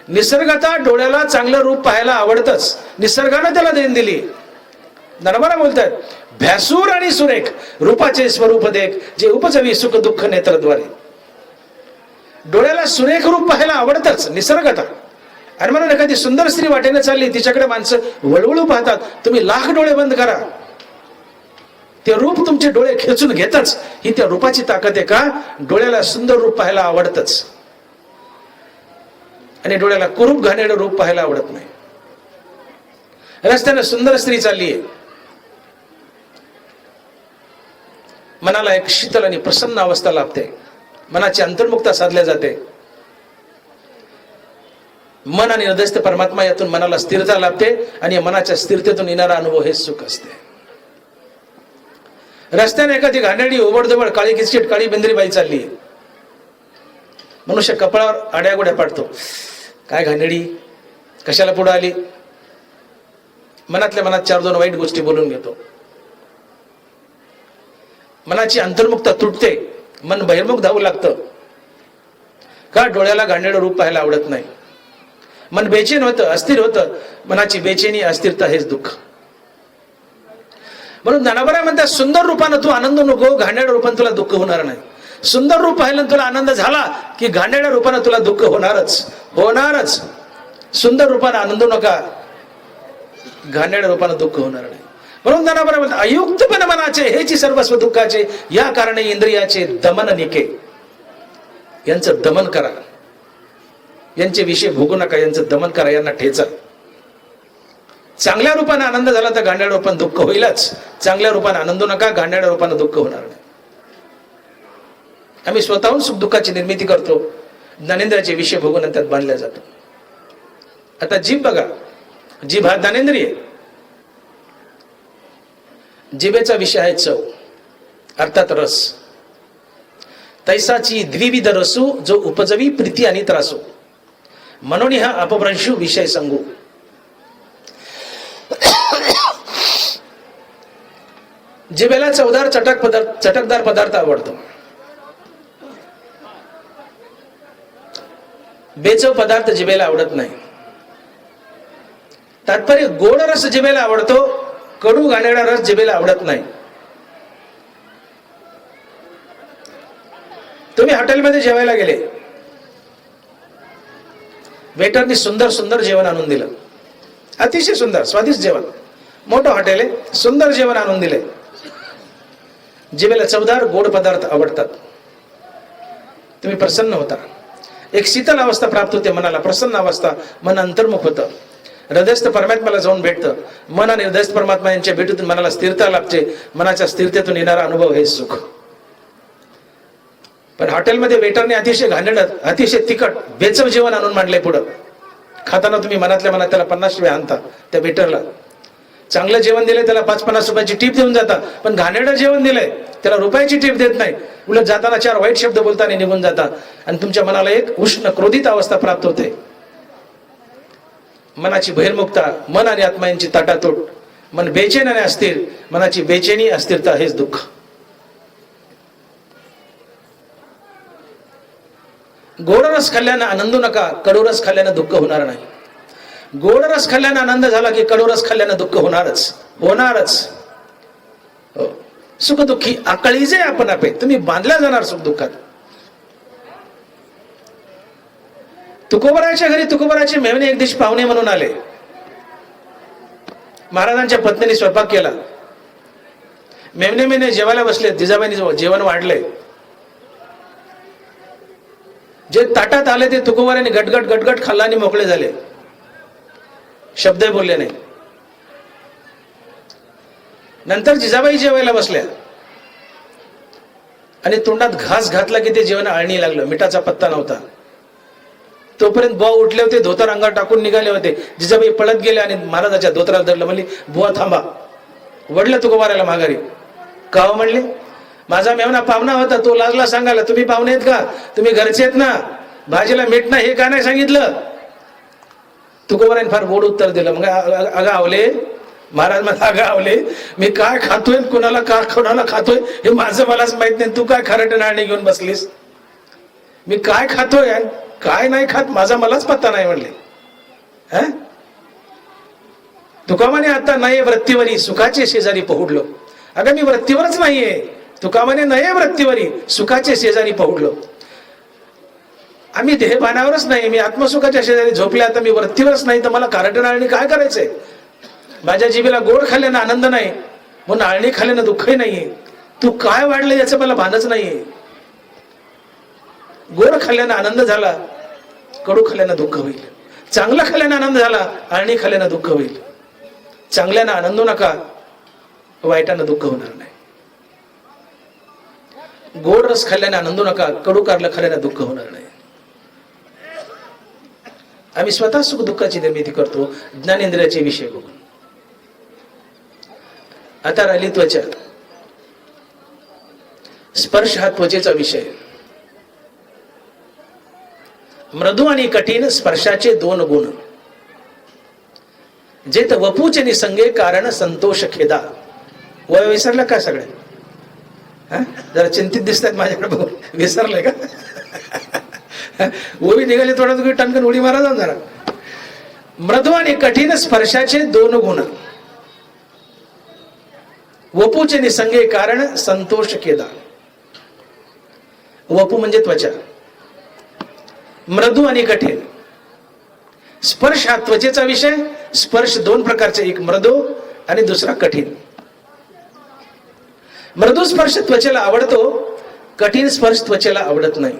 निसर्गाचा डोळ्याला चांगलं रूप पाहायला आवडतच, निसर्गानं त्याला देण दिली. नरबरा बोलतात, भ्यासूर आणि सुरेख रूपाचे स्वरूप देख, जे उपजवी सुख दुःख नेत्रद्वारे. डोळ्याला सुरेख रूप पाहायला आवडतच निसर्गाचा. आणि म्हणून एखादी सुंदर स्त्री वाटेने चालली, तिच्याकडे माणसं वळवळू पाहतात. तुम्ही लाख डोळे बंद करा, ते रूप तुमचे डोळे खेचून घेतच. ही त्या रूपाची ताकद आहे का? डोळ्याला सुंदर रूप पाहायला आवडतच, आणि डोळ्याला कुरूप घाणेरडं रूप पाहायला आवडत नाही. रस्त्याने सुंदर स्त्री चालली आहे, मनाला एक शीतल आणि प्रसन्न अवस्था लाभते, मनाची अंतर्मुक्ता साधल्या जाते. मन आणि हृदयस्थ परमात्मा यातून मनाला स्थिरता लाभते, आणि मनाच्या स्थिरतेतून येणारा अनुभव हे सुख असते. रस्त्याने एखादी घाणेरडी ओबडधोबड काळी किचकीट काळी बेंद्री बाई चालली, मनुष्य कपाळावर आड्यागोड्या पाडतो. काय घाणेरडी, कशाला पुढे आली? मनातल्या मनात चार दोन वाईट गोष्टी बोलून घेतो. मनाची अंतर्मुक्ता तुटते, मन बहिर्मुख धावू लागतं. का? डोळ्याला घाणेरडं रूप पाहायला आवडत नाही. मन बेचैन होतं, अस्थिर होतं. मनाची बेचैनी, अस्थिरता हेच दुःख. म्हणून ज्ञानोबा म्हणतात, सुंदर रूपानं तू आनंद नको, घाणेरड्या रूपानं तुला दुःख होणार नाही. सुंदर रूप पाहिलं तुला आनंद झाला की घाणेरड्या रूपानं तुला दुःख होणारच. सुंदर रूपानं आनंद नका, घाणेरड्या रूपानं दुःख होणार नाही. म्हणून ज्ञानोबा म्हणतात, अयुक्तपणे मनाचे हेची सर्वस्व दुःखाचे, या कारणे इंद्रियाचे दमन निके. यांचं दमन करा, यांचे विषय भोगू नका, यांचं दमन करा, यांना ठेचा. चांगल्या रूपाने आनंद झाला तर घाणेरड्या रूपाने दुःख होईलच. चांगल्या रूपाने आनंदू नका, घाणेरड्या रूपाने दुःख होणार नाही. आम्ही स्वतःहून सुख दुःखाची निर्मिती करतो, ज्ञानेंद्रियाचे विषय भोगून त्यात बांधल्या जातो. आता जीभ बघा, जीभ हा ज्ञानेंद्रिय. जिभेचा विषय आहे चव, अर्थात रस. तैसाची द्विविध रसू, जो उपजवी प्रीती आणि त्रासू. म्हणून हा अपभ्रंशू विषय सांगू. जिभेला चटकदार पदार्थ आवडतो, बेचव पदार्थ जिभेला आवडत नाही. तात्पर्य गोड रस जिभेला आवडतो, कडू घाणेरडा रस जिभेला आवडत नाही. तुम्ही हॉटेलमध्ये जेवायला गेले, वेटरनी सुंदर सुंदर जेवण आणून दिलं, अतिशय सुंदर स्वादिष्ट जेवण, मोठं हॉटेल आहे, सुंदर जेवण आणून दिले. जिभेला चवदार गोड पदार्थ आवडतात. तुम्ही प्रसन्न होता, एक शीतल अवस्था प्राप्त होते मनाला, प्रसन्न अवस्था, मन अंतर्मुख होतं, हृदयस्थ परमात्म्याला जाऊन भेटतं. मन आणि हृदयस्थ परमात्मा यांच्या भेटीतून मनाला स्थिरता लाभते. मनाच्या स्थिरतेतून येणारा अनुभव हे सुख. पण हॉटेलमध्ये वेटरने अतिशय घाणेरडं, अतिशय तिखट, बेचव जेवण आणून मांडलंय पुढं. खाताना तुम्ही मनातल्या मनात त्याला 50 रुपये आणता त्या वेटरला. चांगलं जेवण दिलंय त्याला 5-50 रुपयाची टीप देऊन जाता, पण घाणेरडं जेवण दिलंय त्याला रुपयाची टीप देत नाही. उलट जाताना 4 वाईट शब्द बोलताना निघून जाता आणि तुमच्या मनाला एक उष्ण क्रोधित अवस्था प्राप्त होते. मनाची बहिर्मुखता, मन आणि आत्मा यांची ताटातूट, मन बेचैन आणि अस्थिर, मनाची बेचैनी अस्थिरता हेच दुःख. गोड रस खाल्ल्यानं आनंदू नका, कडू रस खाल्ल्यानं दुःख होणार नाही. गोड रस खाल्ल्यानं आनंद झाला की कडू रस खाल्ल्यानं दुःख होणारच होणारच. सुख दुःखी आकळीजे आपण आपे, तुम्ही बांधल्या जाणार सुख दुःखात. तुकोबराच्या घरी तुकोबराचे मेवणे एक दिवशी पाहुणे म्हणून आले. महाराजांच्या पत्नीने स्वयंपाक केला. मेवणे जेवायला बसले, जिजाबाईंनी जेवण वाढले. जे ताटात आले ते तुकोबराने गटगट गटगट खाल्ला आणि मोकळे झाले, शब्द बोलले नाही. नंतर जिजाबाई जेवायला बसल्या आणि तोंडात घास घातला की ते जेवण आळणी लागलं, मिठाचा पत्ता नव्हता. तोपर्यंत बुवा उठले होते, धोतर अंगावर टाकून निघाले होते. जिजाबाई पळत गेले आणि महाराजाच्या धोतराला धरलं, म्हणली बुवा थांबा. वडलं तुकोबाराला माघारी. का हो म्हणले, माझा मेवना पाहुणा होता, तो लाजला सांगायला, तुम्ही पाहुणे आहेत का, तुम्ही घरचे आहेत ना, भाजीला मीठ नाही हे का नाही सांगितलं. तुकोबाराने फार गोड उत्तर दिलं. मग अगं आवले, महाराज मला अगं आवले, मी काय खातोय, कोणाला खातोय हे माझं मलाच माहित नाही, तू काय खरट नाणे घेऊन बसलीस. मी काय खातोय आणि काय नाही खात माझा मलाच पत्ता नाही म्हणले. तुकामाने आता नये वृत्तीवरी सुखाचे शेजारी पहुडलो. अगं मी वृत्तीवरच नाहीये, तुकामाने नये वृत्तीवरी सुखाचे शेजारी पहुडलो. आम्ही देहभानावरच नाही, मी आत्मसुखाच्या शेजारी झोपले, आता मी वृत्तीवरच नाही तर मला खारट नाळणी काय करायचंय. माझ्या जिभेला गोड खाल्ल्यानं आनंद नाही, म्हणून नाळणी खाल्ल्यानं दुःखही नाहीये. तू काय वाढलं याचं मला भानच नाहीये. गोड खाल्ल्यानं आनंद झाला, कडू खाल्ल्यानं दुःख होईल. चांगलं खाल्ल्यानं आनंद झाला, आळणी खाल्ल्यानं दुःख होईल. चांगल्यानं आनंदू नका, वाईटानं दुःख होणार नाही. गोड रस खाल्ल्याने आनंदू नका, कडू कारलं खाल्ल्याने दुःख होणार नाही. आम्ही स्वतः सुख दुःखाची निर्मिती करतो ज्ञानेंद्रियाचे विषय बघून. आता राहिली त्वचा. स्पर्श हा त्वचेचा विषय. मृदू आणि कठीण स्पर्शाचे 2 गुण. जेत वपूचे निसंगे कारण संतोष खेदा. वय विसरलं का सगळे? जरा चिंतित दिसतात माझ्याकडे बघून. विसरलंय का? ओवी निघाली थोडा, तुम्ही टणकन उडी मारा जाऊन जरा. मृदू आणि कठीण स्पर्शाचे 2 गुण. वपूचे निसंगे कारण संतोष खेदा. वपू म्हणजे त्वचा, मृदू आणि कठीण. स्पर्श हा त्वचेचा विषय. स्पर्श 2 प्रकारचे, एक मृदू आणि दुसरा कठीण. मृदू स्पर्श त्वचेला आवडतो, कठीण स्पर्श त्वचेला आवडत नाही.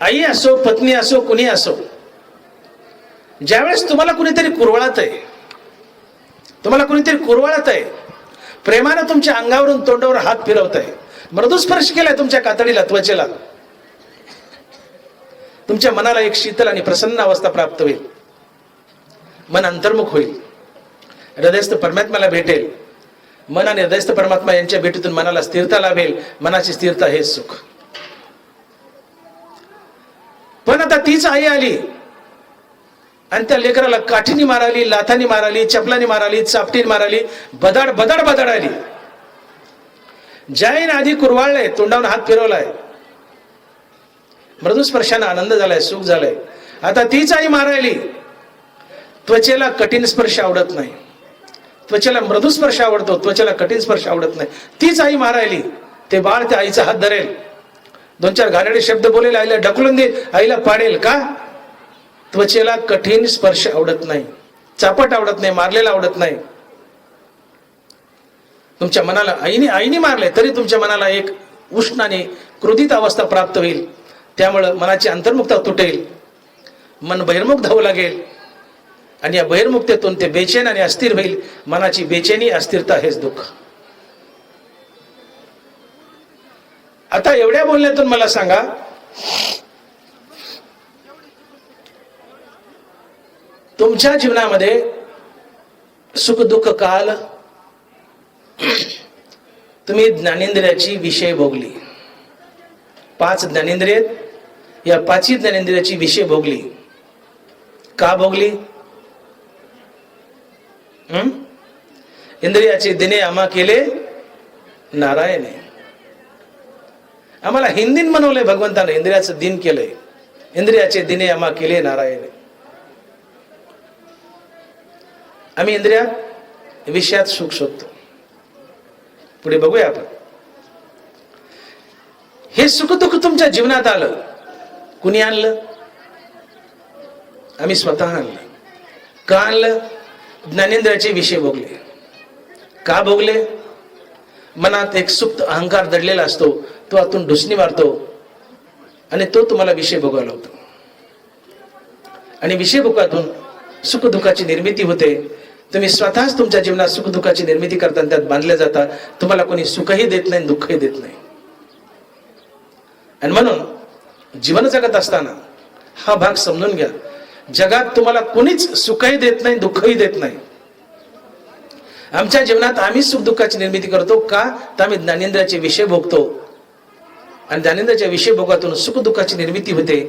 आई असो, पत्नी असो, कुणी असो, ज्यावेळेस तुम्हाला कुणीतरी कुरवाळत आहे, तुम्हाला कुणीतरी कुरवाळत आहे, प्रेमानं तुमच्या अंगावरून तोंडावर हात फिरवत आहे, मृदू स्पर्श केलाय तुमच्या कातडीला, त्वचेला, तुमच्या मनाला एक शीतल आणि प्रसन्न अवस्था प्राप्त होईल. मन अंतर्मुख होईल, हृदयस्थ परमात्म्याला भेटेल. मन आणि हृदयस्थ परमात्मा यांच्या भेटीतून मनाला स्थिरता लाभेल. मनाची स्थिरता हे सुख. पण आता तीच आई आली आणि त्या लेकराला काठीनी माराली, लाथानी माराली, चपलानी माराली, चापटीने माराली, बदाड बदाड बदाड आली. ज्याने आधी कुरवाळलंय, तोंडावर हात फिरवलाय, मृदू स्पर्शाने आनंद झालाय, सुख झालंय, आता तीच आई मारायली. त्वचेला कठीण स्पर्श आवडत नाही, त्वचेला मृदू स्पर्श आवडतो, त्वचेला कठीण स्पर्श आवडत नाही. तीच आई मारायली. ते बाळ त्या आईचा हात धरेल, दोन चार घाणेरडे शब्द बोलेल, आईला ढकलून दे, आईला पाडेल. का? त्वचेला कठीण स्पर्श आवडत नाही, चापट आवडत नाही, मारलेला आवडत नाही. तुमच्या मनाला आईने मारले तरी तुमच्या मनाला एक उष्ण आणि क्रोधित अवस्था प्राप्त होईल. त्यामुळं मनाची अंतर्मुखता तुटेल, मन बहिर्मुख धावू लागेल आणि या बहिर्मुखतेतून ते बेचैन आणि अस्थिर होईल. मनाची बेचैनी, अस्थिरता हेच दुःख. आता एवढ्या बोलण्यातून मला सांगा, तुमच्या जीवनामध्ये सुख दुःख काल तुम्ही ज्ञानेंद्रियाची विषय भोगली. 5 ज्ञानेंद्रिय, या 5ही ज्ञानेंद्रियाची विषय भोगली. का भोगली? इंद्रियाचे दिने आम्हा केले नारायणे. आम्हाला हिंदीन म्हणवलंय भगवंताने, इंद्रियाचं दिन केलंय. इंद्रियाचे दिने आम्हा केले नारायणे. आम्ही इंद्रिया विषयात सुख शोधतो. पुढे बघूया आपण. हे सुख दुःख तुमच्या जीवनात आलं, कुणी आणलं? आम्ही स्वतः आणलं. का आणलं? ज्ञानेंद्रियाचे विषय भोगले. का भोगले? मनात एक सुप्त अहंकार दडलेला असतो, तो आतून ढुसणी मारतो आणि तो तुम्हाला विषय भोगायला होतो. आणि विषय भोगातून सुख दुःखाची निर्मिती होते. तुम्ही स्वतःच तुमच्या जीवनात सुख दुःखाची निर्मिती करता, त्यात बांधले जाता. तुम्हाला कोणी सुखही देत नाही, दुःखही देत नाही. आणि म्हणून जीवन जगत असताना हा भाग समजून घ्या. जगात तुम्हाला कोणीच सुखही देत नाही, दुःखही देत नाही. आमच्या जीवनात आम्ही सुख दुःखाची निर्मिती करतो. का? तर आम्ही ज्ञानेंद्रियाचे विषय भोगतो आणि ज्ञानेंद्रियाच्या विषय भोगातून सुख दुःखाची निर्मिती होते.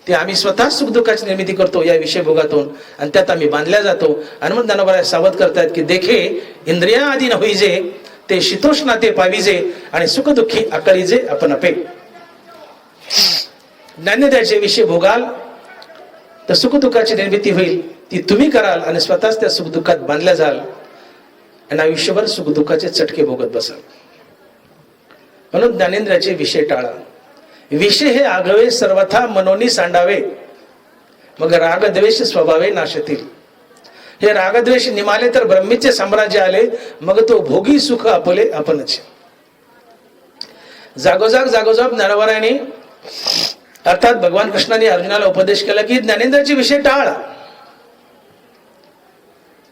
ते आम्ही स्वतः सुख दुःखाची निर्मिती करतो या विषय भोगातून, आणि त्यात आम्ही बांधल्या जातो. आणि मग ज्ञानोबा सावध करतायत की देखे इंद्रिया आधी न होईजे, ते शीतोष्णा ते पाविजे, आणि सुख दुःखी आकळीजे आपण अपे. ज्ञानेंद्रियाचे विषय भोगाल तर सुख दुःखाची निर्मिती होईल, ती तुम्ही कराल आणि स्वतःच त्या सुख दुःखात बांधल्या जाल आणि आयुष्यभर सुख दुःखाचे चटके भोगत बसाल. म्हणून ज्ञानेंद्रियाचे विषय टाळा. विषय हे आगवे सर्वथा मनोनी सांडावे, मग रागद्वेष स्वभावे नाशतील. हे रागद्वेष निमाले तर ब्रह्मीचे साम्राज्य आले, मग तो भोगी सुख आपले आपणच. जागोजाग ज्ञानोबारायांनी अर्थात भगवान कृष्णाने अर्जुनाला उपदेश केला की ज्ञानेंद्रियाचे विषय टाळ.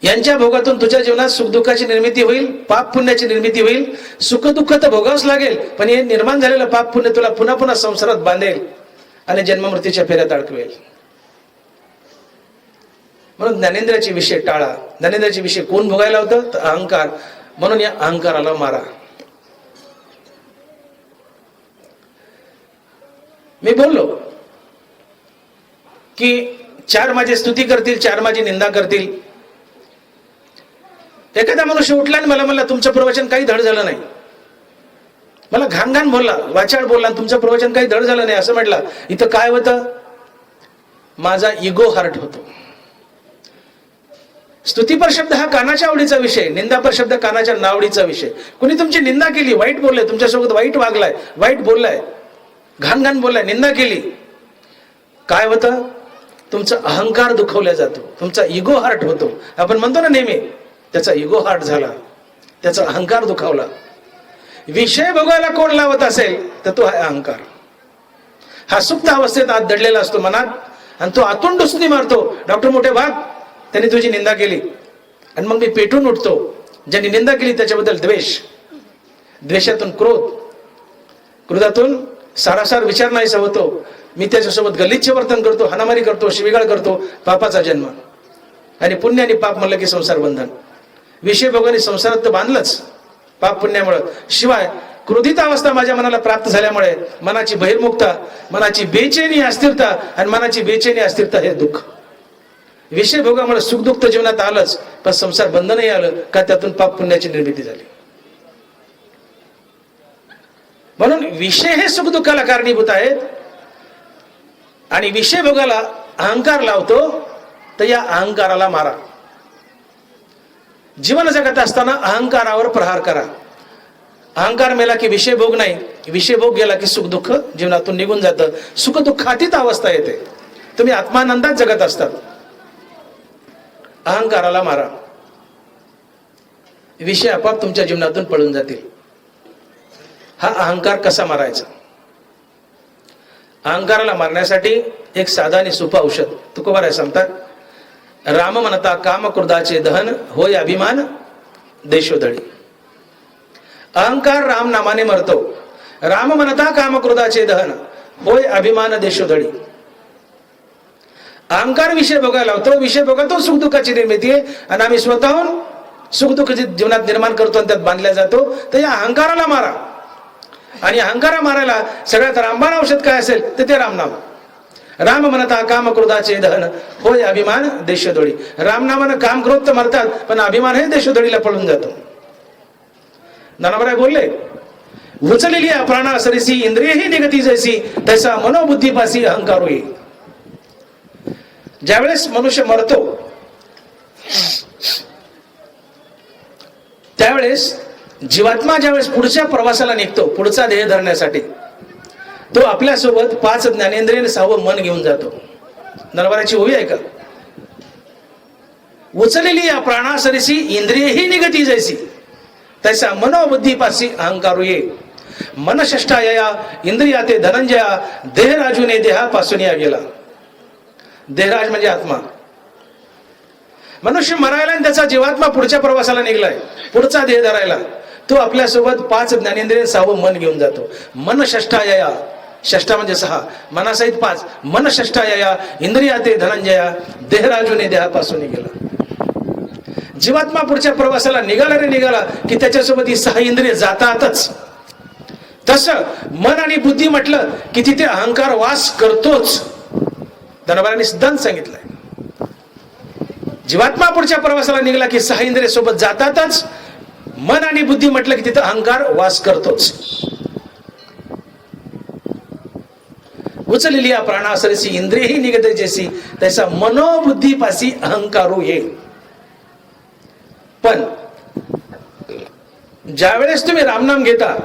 यांच्या भोगातून तुझ्या जीवनात सुख दुःखाची निर्मिती होईल, पाप पुण्याची निर्मिती होईल. सुख दुःख तर भोगावंच लागेल, पण हे निर्माण झालेलं पाप पुण्य तुला पुन्हा पुन्हा संसारात बांधेल आणि जन्ममृत्यूच्या फेऱ्यात अडकवेल. म्हणून ज्ञानेंद्रियाचे विषय टाळा. ज्ञानेंद्रियाचे विषय कोण भोगायला होतं? तर अहंकार. म्हणून या अहंकाराला मारा. मी बोललो की 4 माझी स्तुती करतील, 4 माझी निंदा करतील. एखादा मनुष्य उठला आणि मला म्हणला तुमचं प्रवचन काही धड झालं नाही. मला घाण बोलला, वाचाळ बोलला, तुमचं प्रवचन काही धड झालं नाही असं म्हटलं. इथं काय होतं? माझा इगो हर्ट होतो. स्तुतीपर शब्द हा कानाच्या आवडीचा विषय, निंदापर शब्द कानाच्या नावडीचा विषय. कोणी तुमची निंदा केली, वाईट बोलले, तुमच्यासोबत वाईट वागलाय, वाईट बोललाय, घाण बोललाय, निंदा केली, काय होतं? तुमचा अहंकार दुखवला जातो, तुमचा इगो हर्ट होतो. आपण म्हणतो ना नेहमी, त्याचा इगो हर्ट झाला, त्याचा अहंकार दुखावला. विषय भोगायला कोण लावत असेल तर तो आहे अहंकार. हा सुप्त अवस्थेत आत दडलेला असतो मनात, आणि तो आतून डुसणी मारतो. डॉक्टर मोठे भाग, त्यांनी तुझी निंदा केली, आणि मग मी पेटून उठतो. ज्यांनी निंदा केली त्याच्याबद्दल द्वेष, द्वेषातून क्रोध, क्रोधातून सारासार विचार नाहीसा होतो. मी त्याच्यासोबत गलिच्छ वर्तन करतो, हाणामारी करतो, शिवीगाळ करतो. पापाचा जन्म. आणि पुण्य आणि पाप म्हणलं की संसार बंधन. विषय भोगाने संसारात तर बांधलंच पाप पुण्यामुळे. शिवाय क्रोधित अवस्था माझ्या मनाला प्राप्त झाल्यामुळे मनाची बहिर्मुखता, मनाची बेचैनी, अस्थिरता, आणि मनाची बेचैनी अस्थिरता हे दुःख. विषय भोगामुळे सुख दुःख जीवनात आलंच, पण संसार बंधनही आलं. का? त्यातून पाप पुण्याची निर्मिती झाली. म्हणून विषय हे सुख दुःखाला कारणीभूत आहेत, आणि विषय भोगाला अहंकार लावतो तर या अहंकाराला मारा. जीवन जगत असताना अहंकारावर प्रहार करा. अहंकार मेला की विषय भोग नाही, विषय भोग गेला की सुख दुःख जीवनातून निघून जातं. सुख दुःखातीत अवस्था येते. तुम्ही आत्मानंदात जगत असतात. अहंकाराला मारा, विषय आपोआप तुमच्या जीवनातून पळून जातील. हा अहंकार कसा मारायचा? अहंकाराला मारण्यासाठी एक साधा आणि सोपं औषध तुकोबाराय सांगतात. राम म्हणता काम क्रोधाचे दहन, होय अभिमान देशोधडी. अहंकार राम नामाने मरतो. राम म्हणता काम क्रोधाचे दहन, होय अभिमान देशोधडी. अहंकार विषय बघायला लावतो, विषय बघतो सुख दुःखाची निर्मिती आहे आणि आम्ही स्वतःहून सुख दुःख जीवनात निर्माण करतो आणि त्यात बांधल्या जातो. तर या अहंकाराला मारा. आणि अहंकारा मारायला सगळ्यात रामबाण औषध काय असेल तर ते रामनाम. राम म्हणता काम क्रोधाचे दहन, होय अभिमान देशोधडी. रामनामानं काम क्रोध तर मरतात, पण अभिमान हे देशोधडीला पळून जातो. नानाबाई बोलले, उचलेली प्राणा सरिसी इंद्रियही निगती जैसी, तैसा मनोबुद्धीपासी अहंकार होई. ज्यावेळेस मनुष्य मरतो त्यावेळेस जीवात्मा ज्यावेळेस पुढच्या प्रवासाला निघतो, पुढचा ध्येय धरण्यासाठी, तो आपल्यासोबत 5 ज्ञानेंद्रिय आणि 6वं मन घेऊन जातो. नरवराची ओवी आहे का? उचलेली या प्राणासरिसी इंद्रियही निगती जैसी, तैसा मनोबुद्धीपासी अहंकार ये. मनषष्ठाया इंद्रियाते धनंजया, देहराजूने देहापासून या गेला. देहराज म्हणजे आत्मा. मनुष्य मरायला आणि त्याचा जीवात्मा पुढच्या प्रवासाला निघलाय, पुढचा ध्येय धरायला. तो आपल्यासोबत 5 ज्ञानेंद्रिय 6वं मन घेऊन जातो. मनषष्ठाया, षष्ठा म्हणजे 6, मनासहित 5. मनषष्ठाया इंद्रियाते धनंजया, देहराजूने देहापासून गेला. जीवात्मा पुढच्या प्रवासाला निघाला रे निघाला की त्याच्यासोबत ही 6 इंद्रिय जातातच. तसं मन आणि बुद्धी म्हटलं की तिथे अहंकार वास करतोच. धनबारांनी सिद्धांत सांगितलाय. जीवात्मा पुढच्या प्रवासाला निघाला की 6 इंद्रिय सोबत जातातच. मन आणि बुद्धी म्हटलं की तिथं अहंकार वास करतोच. उचलेली या प्राणासरिसी इंद्रियही निगते जैसी, तैसा मनोबुद्धीपासी अहंकारू ये. पण ज्यावेळेस तुम्ही रामनाम घेता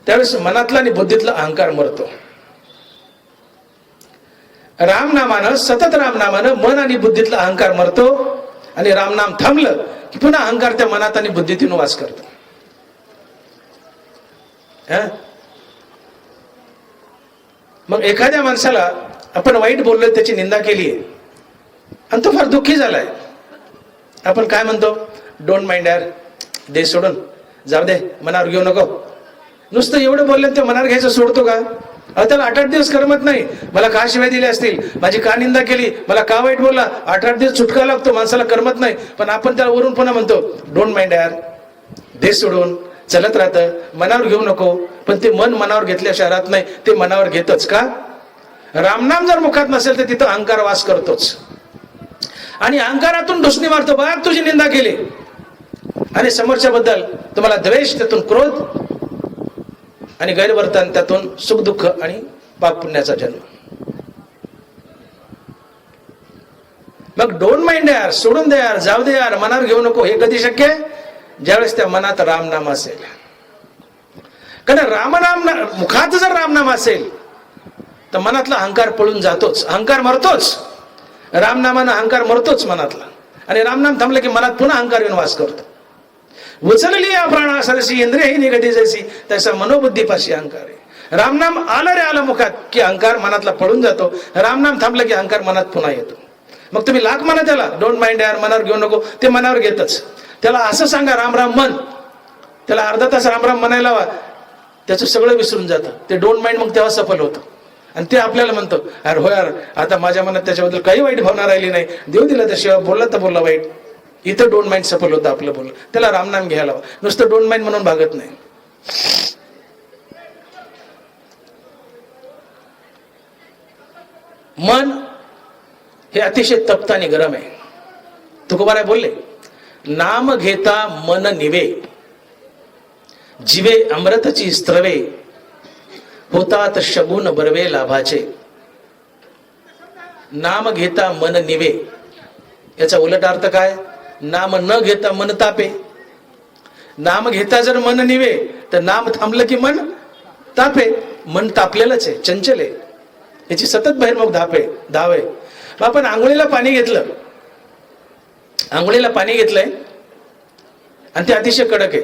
त्यावेळेस मनातला आणि बुद्धीतला अहंकार मरतो. रामनामानं, सतत रामनामानं मन आणि बुद्धीतला अहंकार मरतो. आणि रामनाम थांबलं की पुन्हा अहंकार त्या मनात आणि बुद्धीतून वास करतो. मग एखाद्या माणसाला आपण वाईट बोललोय, त्याची निंदा केली आणि तो फार दुःखी झालाय, आपण काय म्हणतो? डोंट माइंड यार, दे सोडून, जाऊ दे, मनावर घेऊ नको. नुसतं एवढं बोललं ते मनावर घ्यायचं सोडतो का? त्याला 8-8 दिवस करमत नाही. मला का शिवाय दिले असतील, माझी का निंदा केली, मला का वाईट बोलला, 8-8 दिवस चुटका लागतो, माणसाला करमत नाही. पण आपण त्याला वरून पुन्हा म्हणतो डोंट माइंड यार, दे सोडून, चलत राहतं, मनावर घेऊ नको. पण ते मन मनावर घेतल्या शहरात नाही, ते मनावर घेतच का? रामनाम जर मुखात नसेल तर तिथं अहंकार वास करतोच. आणि अहंकारातून ढुसणी मारतो. बघ तुझी निंदा केली आणि समोरच्या बद्दल तुम्हाला द्वेष, त्यातून क्रोध आणि गैरवर्तन, त्यातून सुख दुःख आणि पाप पुण्याचा जन्म. मग डोंट माइंड यार, सोडून दे यार, जाऊ दे यार, मनावर घेऊ नको, हे कधी शक्य आहे? ज्यावेळेस त्या मनात रामनाम असेल. कारण रामनाम मुखात जर रामनाम असेल तर मनातला अहंकार पळून जातोच, अहंकार मरतोच. रामनामानं अहंकार मरतोच मनातला. आणि रामनाम थांबलं की मनात पुन्हा अहंकार येऊन वास करतो. उचलली या प्राणा सरसी इंद्रियही निगती जैसी, तसा मनोबुद्धीपाशी अहंकार आहे. रामनाम आलं रे आलं मुखात की अहंकार मनातला पळून जातो. रामनाम थांबलं की अहंकार मनात पुन्हा येतो. मग तुम्ही लाख म्हणा त्याला, डोंट माइंड यार, मनावर घेऊ नको, ते मनावर घेतच. त्याला असं सांगा राम राम मन, त्याला अर्धा तास राम राम म्हणायला हवा, त्याचं सगळं विसरून जातं. ते डोंट माइंड मग तेव्हा सफल होतं. आणि ते आपल्याला म्हणतो अरे हो यार, आता माझ्या मनात त्याच्याबद्दल काही वाईट भावना राहिली नाही, देव दिला तर शिवाय, बोलला तर बोलला वाईट. इथं डोंट माइंड सफल होतं आपलं बोलणं. त्याला रामनाम घ्यायला हवं, नुसतं डोंट माइंड म्हणून भागत नाही. मन हे अतिशय तप्त आणि गरम आहे. तुकोबाराय बोलले, नाम घेता मन निवे, जीवे अमृतची स्त्रवे, होतात शगुन बरवे लाभाचे. नाम घेता मन निवे. याचा उलट अर्थ काय? नाम न घेता मन तापे. नाम घेता जर मन निवे तर नाम थांबलं की मन तापे. मन तापलेलंच आहे, चंचल आहे, याची सतत बहिर्मुख धाव आहे. मग आपण आंघोळीला पाणी घेतलं, आंघोळीला पाणी घेतलंय आणि ते अतिशय कडक आहे.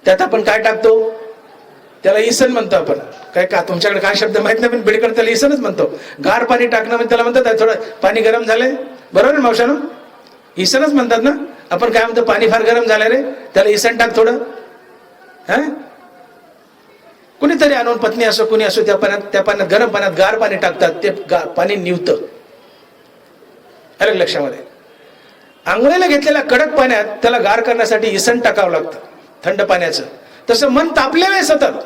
त्यात आपण काय टाकतो? त्याला इसन म्हणतो आपण. काय का तुमच्याकडे काय शब्द माहित नाही, पण बिडकडे त्याला इसनच म्हणतो. गार पाणी टाकणं म्हणजे त्याला म्हणतात थोडं पाणी गरम झालंय, बरोबर आहे मावशानो? इसनच म्हणतात ना. आपण काय म्हणतो? पाणी फार गरम झालंय रे, त्याला इसन टाक थोडं. हा, कुणीतरी आणून, पत्नी असो कुणी असो, त्या पाण्यात गरम पाण्यात गार पाणी टाकतात, ते पाणी निवतं. अलग लक्षामध्ये. आंघोळीला घेतलेल्या कडक पाण्यात त्याला गार करण्यासाठी इसन टाकावं लागतं, थंड पाण्याचं. तसं मन तापलेलं आहे सतत,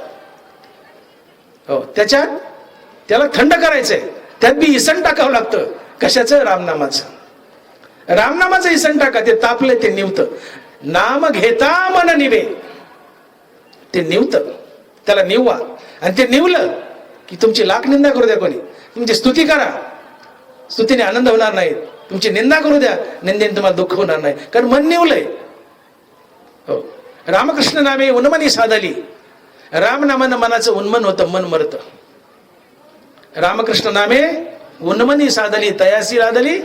हो, त्याला थंड करायचंय, त्यात बी इसन टाकावं लागतं. कशाचं? रामनामाचं. रामनामाचं इसन टाका, ते तापले, ते निवतं. नाम घेता मन निवे, ते निवतं, त्याला निववा. आणि ते निवलं की तुमची लाख निंदा करू द्या कोणी, तुमची स्तुती करा, स्तुतीने आनंद होणार नाही. तुमची निंदा करू द्या, निंदेने तुम्हाला दुःख होणार नाही, कारण मन निवलंय. हो, रामकृष्ण नामे उन्मनी साधली. राम नामानं मनाचं उन्मन होतं, मन मरतं. रामकृष्ण नामे उन्मनी साधली, तयासी लादली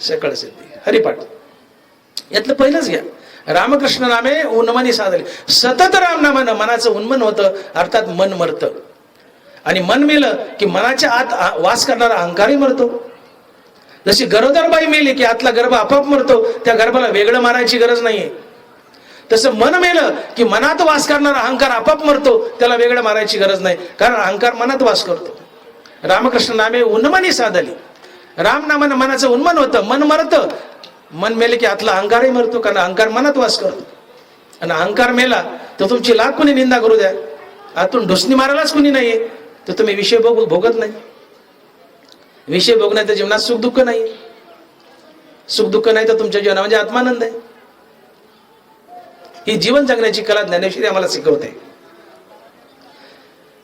सकळ सिद्धी. हरिपाठ यातलं पहिलंच घ्या. रामकृष्ण नामे उन्मनी साधली. सतत राम नामानं मनाचं उन्मन होतं, अर्थात मन मरतं. आणि मन मेलं की मनाच्या आत वास करणारा अहंकारही मरतो. जशी गरोदरबाई मेली की आतला गर्भ आपोआप मरतो, त्या गर्भाला वेगळं मारायची गरज नाहीये. तसं मन मेलं की मनात वास करणारा अहंकार आपोआप मरतो, त्याला वेगळं मारायची गरज नाही, कारण अहंकार मनात वास करतो. रामकृष्ण नामे उन्मनी साधली. राम नामानं मनाचं उन्मन होतं, मन मरतं. मन मेले की आतला अहंकारही मरतो, कारण अहंकार मनात वास करतो. आणि अहंकार मेला तर तुमची लाख कुणी निंदा करू द्या, आतून ढुसणी मारायलाच कुणी नाहीये, तर तुम्ही विषय भोगत नाही. विषय भोगण्याचं जीवनात सुख दुःख नाही. सुख दुःख नाही तर तुमच्या जीवनामध्ये आत्मानंद आहे. ही जीवन जगण्याची कला ज्ञानेश्वरी आम्हाला शिकवते.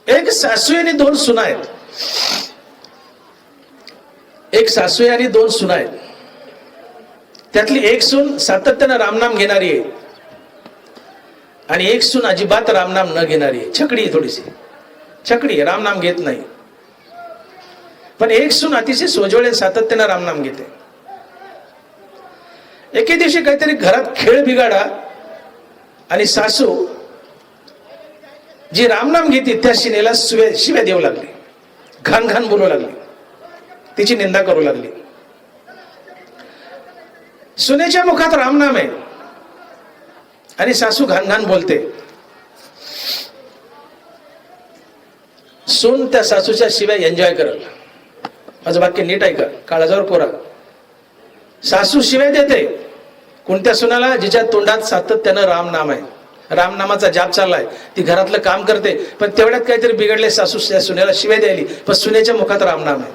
एक सासू आणि दोन सुना आहेत. एक सासू आणि दोन सुना आहेत. त्यातली एक सून सातत्यानं रामनाम घेणारी आहे आणि एक सून अजिबात रामनाम न घेणारी आहे. छकडी आहे, थोडीशी छकडी आहे, रामनाम घेत नाही. पण एक सून अतिशय सोज्वळ सातत्यानं रामनाम घेते. एके दिवशी काहीतरी घरात खेळ बिघाडा आणि सासू जी रामनाम घेते त्या शिनेला शिव्या देऊ लागली, घाण घाण बोलू लागली, तिची निंदा करू लागली. सुनेच्या मुखात रामनाम आहे आणि सासू घाण घाण बोलते. सून त्या सासूच्या शिव्या एन्जॉय करेल. माझं वाक्य नीट ऐका, काळजावर कोरा. सासू शिव्या देते कोणत्या सुनाला? जिच्या तोंडात सातत्यानं रामनाम आहे, रामनामाचा जाप चाललाय, ती घरातलं काम करते, पण तेवढ्यात काहीतरी बिघडले, सासू त्या सुनेला शिव्या द्यायली, पण सुनेच्या मुखात रामनाम आहे.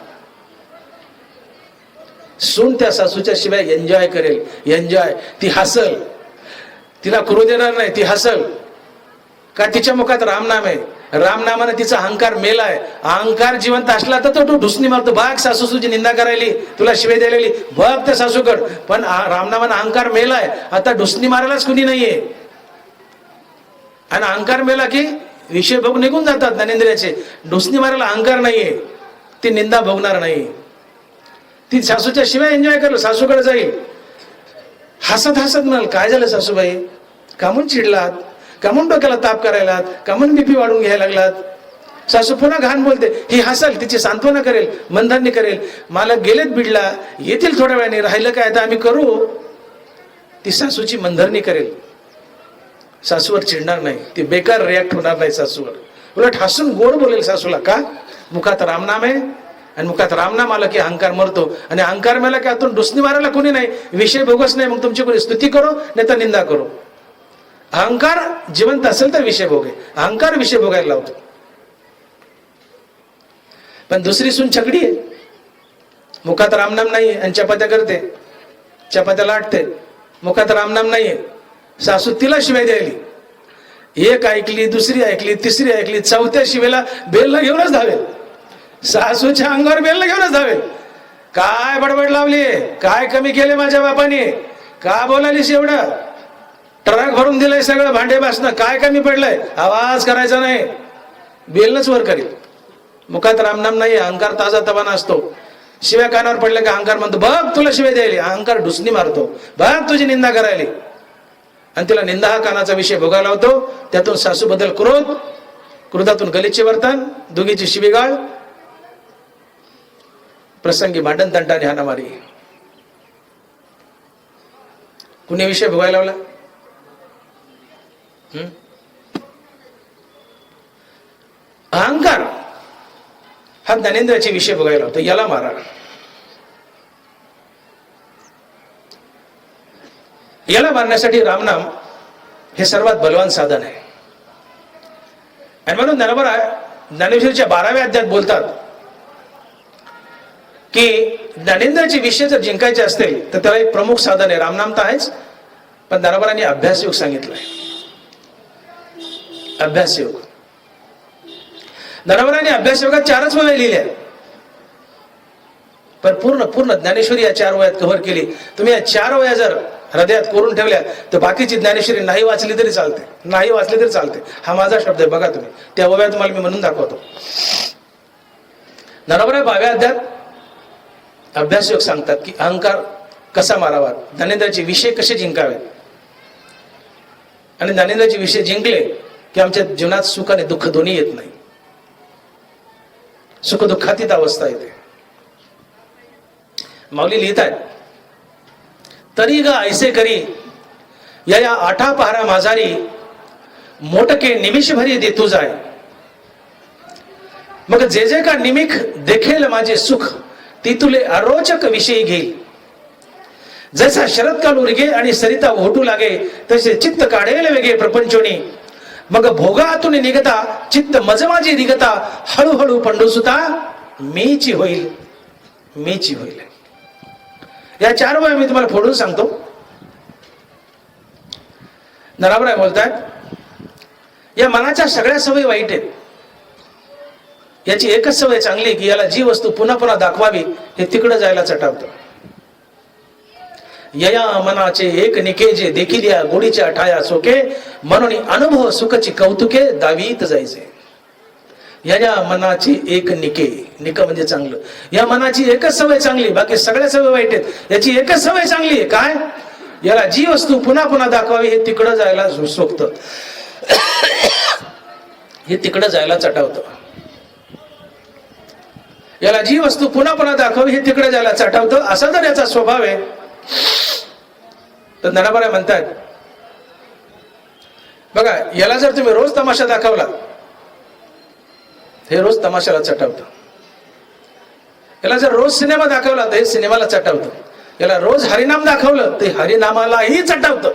सून त्या सासूच्या शिवाय एन्जॉय करेल, एन्जॉय. ती हसल, तिला करू देणार नाही, ती हसल का? तिच्या मुखात रामनाम आहे. रामनामाने तिचा अहंकार मेलाय. अहंकार जिवंत असला तर तो ढुसणी मारतो. बघ सासू तुझी निंदा करायली, तुला शिवे द्यायली, बघ त्या सासूकड. पण रामनामाने अहंकार मेलाय, आता ढुसणी मारायलाच कुणी नाहीये. आणि अहंकार मेला की विषय भोग निघून जातात ज्ञानेंद्रियाचे. ढुसणी मारायला अहंकार नाहीये, ती निंदा भोगणार नाही. ती सासूच्या शिवाय एन्जॉय करेल, सासूकडे जाईल, हसत हसत म्हणाल, काय झालं सासूबाई, कामून चिडलात, कामून डोक्याला ताप करायलात, कामून बीपी वाढून घ्यायला लागलात. सासू पुन्हा घाण बोलते. ही हसल, तिची सांत्वना करेल, मनधरणी करेल. मला गेलेत बीडला, येतील थोड्या वेळाने, राहिलं काय आता आम्ही करू. ती सासूची मनधरणी करेल, सासूवर चिडणार नाही, ती बेकार रिॲक्ट होणार नाही सासूवर. उलट हसून गोड बोलेल सासूला. का? मुखात रामनाम आहे आणि मुखात रामनाम आलं की अहंकार मरतो. आणि अहंकार मेला की आतून ढुसणी मारायला कोणी नाही, विषय भोगच नाही. मग तुमची कोणी स्तुती करो नाही तर निंदा करो. अहंकार जिवंत असेल तर विषय भोगे, अहंकार विषय भोगायला लावतो. पण दुसरी सून छकडी आहे, मुखात रामनाम नाहीये आणि चपात्या करते, चपात्या लाटते, मुखात रामनाम नाहीये. सासू तिला शिवाय द्यायली, एक ऐकली, दुसरी ऐकली, तिसरी ऐकली, चौथ्या शिवेला बेलला घेऊनच धावेल. सासूच्या अंगावर बेलला घेऊनच धावेल. काय बडबड लावली, काय कमी केले माझ्या बापाने, का बोलालीस एवढं, ट्रक भरून दिलंय सगळं भांडे बासणं, काय कमी पडलंय, आवाज करायचा नाही, बेलनच वर करील. मुखात रामनाम नाही, अहंकार ताजा तवाना असतो. शिव्या कानावर पडले का अहंकार म्हणतो बघ तुला शिव्या द्यायला, अहंकार ढुसणी मारतो, बघ तुझी निंदा करायली. आणि तिला निंदा हा कानाचा विषय भोगायला होतो. त्यातून सासू बद्दल क्रोध, क्रोधातून गलिच्छ वर्तन, दोघीची शिवीगाळ, प्रसंगी भांडण तंटा आणि हाणामारी. कुणी विषय भोगायला लावला? अहंकार हा ज्ञानेंद्रियाचे विषय भोगायला होता. याला मारा. याला मारण्यासाठी रामनाम हे सर्वात बलवान साधन आहे. आणि म्हणून ज्ञानेश्वरीच्या 12व्या अध्यायात बोलतात की ज्ञानेंद्रियाचे विषय जर जिंकायचे असतील तर त्याला एक प्रमुख साधन आहे. रामनाम तर आहेच, पण ज्ञानोबांनी अभ्यासयोग सांगितलंय. अभ्यासयोग. ज्ञानोबांनी अभ्यासयोगात 4च वया लिहिल्या, पण पूर्ण ज्ञानेश्वरी या 4 वयात कव्हर केली. तुम्ही या 4 वया जर हृदयात कोरून ठेवल्या तर बाकीची ज्ञानेश्वरी नाही वाचली तरी चालते, नाही वाचली तरी चालते. हा माझा शब्द आहे, बघा तुम्ही. त्या वया तुम्हाला मी म्हणून दाखवतो. ज्ञानोबा 12व्या अध्यायात अभ्यासयोग सांगतात की अहंकार कसा मारावा, ज्ञानेंद्रियाचे विषय कसे जिंकावे. आणि ज्ञानेंद्रियाचे विषय जिंकले की आमच्या जीवनात सुख आणि दुःख दोन्ही येत नाही. सुख दुःखातीत अवस्था येते. माऊली लिहित आहेत, तरी ग ऐसे करी या 8 पहारा माझारी, मोटके निमिष भरी देतू जाय. मग जे जे का निमिख देखेल माझे सुख, ती तुले अरोचक विषयी घेईल. जसा शरदकाल उरगे आणि सरिता ओढू लागे, तसे चित्त काढेल वेगे प्रपंचोनी. मग भोगातून निघता चित्त मज माझी निघता, हळूहळू पंडुसुता मीची होईल, मीची होईल. या 4 वया मी तुम्हाला फोडून सांगतो. नराबराय बोलतात, या मनाच्या सगळ्या सवयी वाईट आहेत. याची एकच सवय चांगली की याला जी वस्तू पुन्हा पुन्हा दाखवावी हे तिकडं जायला चटावतं. यया मनाचे एक निके, जे देखील या गोडीच्या ठाया सोके, म्हणून अनुभव सुखची कौतुके दावीत जायचे. या मनाची एक निके, निक म्हणजे चांगलं. या मनाची एकच सवय चांगली, बाकी सगळ्या सवय वाईट आहेत. याची एकच सवय चांगली आहे, काय? याला जी वस्तू पुन्हा पुन्हा दाखवावी हे तिकडं जायला सोकतं, हे तिकडं जायला चटावतं. याला जी वस्तू पुन्हा पुन्हा दाखवावी हे तिकडे जायला चटावतं. असा जर याचा स्वभाव आहे तर ज्ञानोबा म्हणतात, बघा याला जर तुम्ही रोज तमाशा दाखवला, हे रोज तमाशाला चटावतं. याला जर रोज सिनेमा दाखवला तर हे सिनेमाला चटावतं. याला रोज हरिनाम दाखवलं तर हरिनामालाही चटावतं,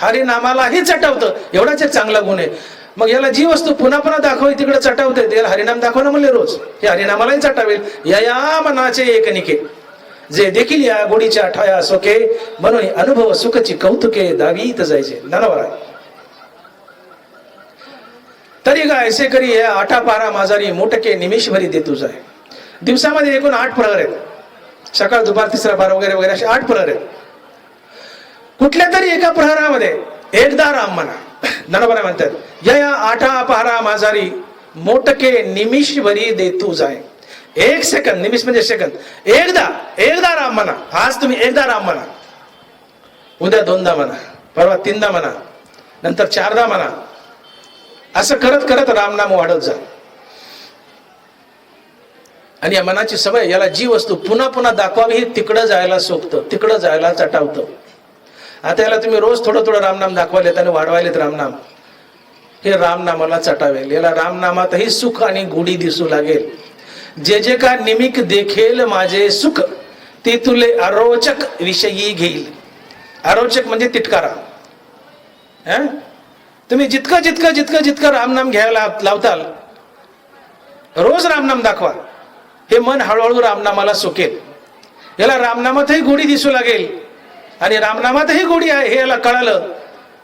हरिनामालाही चटावतं. एवढाच एक चांगला गुण आहे. मग याला जी वस्तू पुन्हा पुन्हा दाखवावी तिकडे चटावते, त्याला हरिनाम दाखवणं म्हणले रोज, हे हरिनामालाही चटावेल. या मनाचे एक निके, जे देखील या गोडीच्या ठाया सोके, म्हणून अनुभव सुखची कौतुके दावीत जायचे. ज्ञानोबा, तरी ग ऐसे करी या 8 पहारा माझारी, मोटके निमिष भरी देतू जाय. दिवसामध्ये एकूण 8 प्रहर आहेत. सकाळ दुपार तिसरा पार वगैरे वगैरे असे 8 प्रहर आहेत. कुठल्या तरी एका प्रहरामध्ये एकदा राम म्हणा. ज्ञानोबा म्हणतात, या 8 पहारा माझारी, मोटके निमिष भरी देतू जाय. 1 सेकंद, निमिष म्हणजे सेकंद. एकदा राम म्हणा. आज तुम्ही एकदा राम म्हणा, उद्या 2दा म्हणा, परवा 3दा म्हणा, नंतर 4दा म्हणा. असं करत करत रामनाम वाढत जा. आणि या मनाची सवय, याला जी वस्तू पुन्हा पुन्हा दाखवावी हे तिकडं जायला सोकतं, तिकडं जायला चटावतं. आता याला तुम्ही रोज थोडं थोडं रामनाम दाखवायलेत आणि वाढवायलेत रामनाम, हे रामनामाला चटावेल. याला रामनामातही सुख आणि गोडी दिसू लागेल. जे जे का निमिक देखेल माझे सुख, ते तुले अरोचक विषयी घेईल. अरोचक म्हणजे तिटकारा. तुम्ही जितकं जितकं जितकं जितकं रामनाम घ्यायला लावताल, रोज रामनाम दाखवा, हे मन हळूहळू रामनामाला सोकेल. याला रामनामातही गोडी दिसू लागेल. आणि रामनामातही गोडी आहे हे याला कळालं,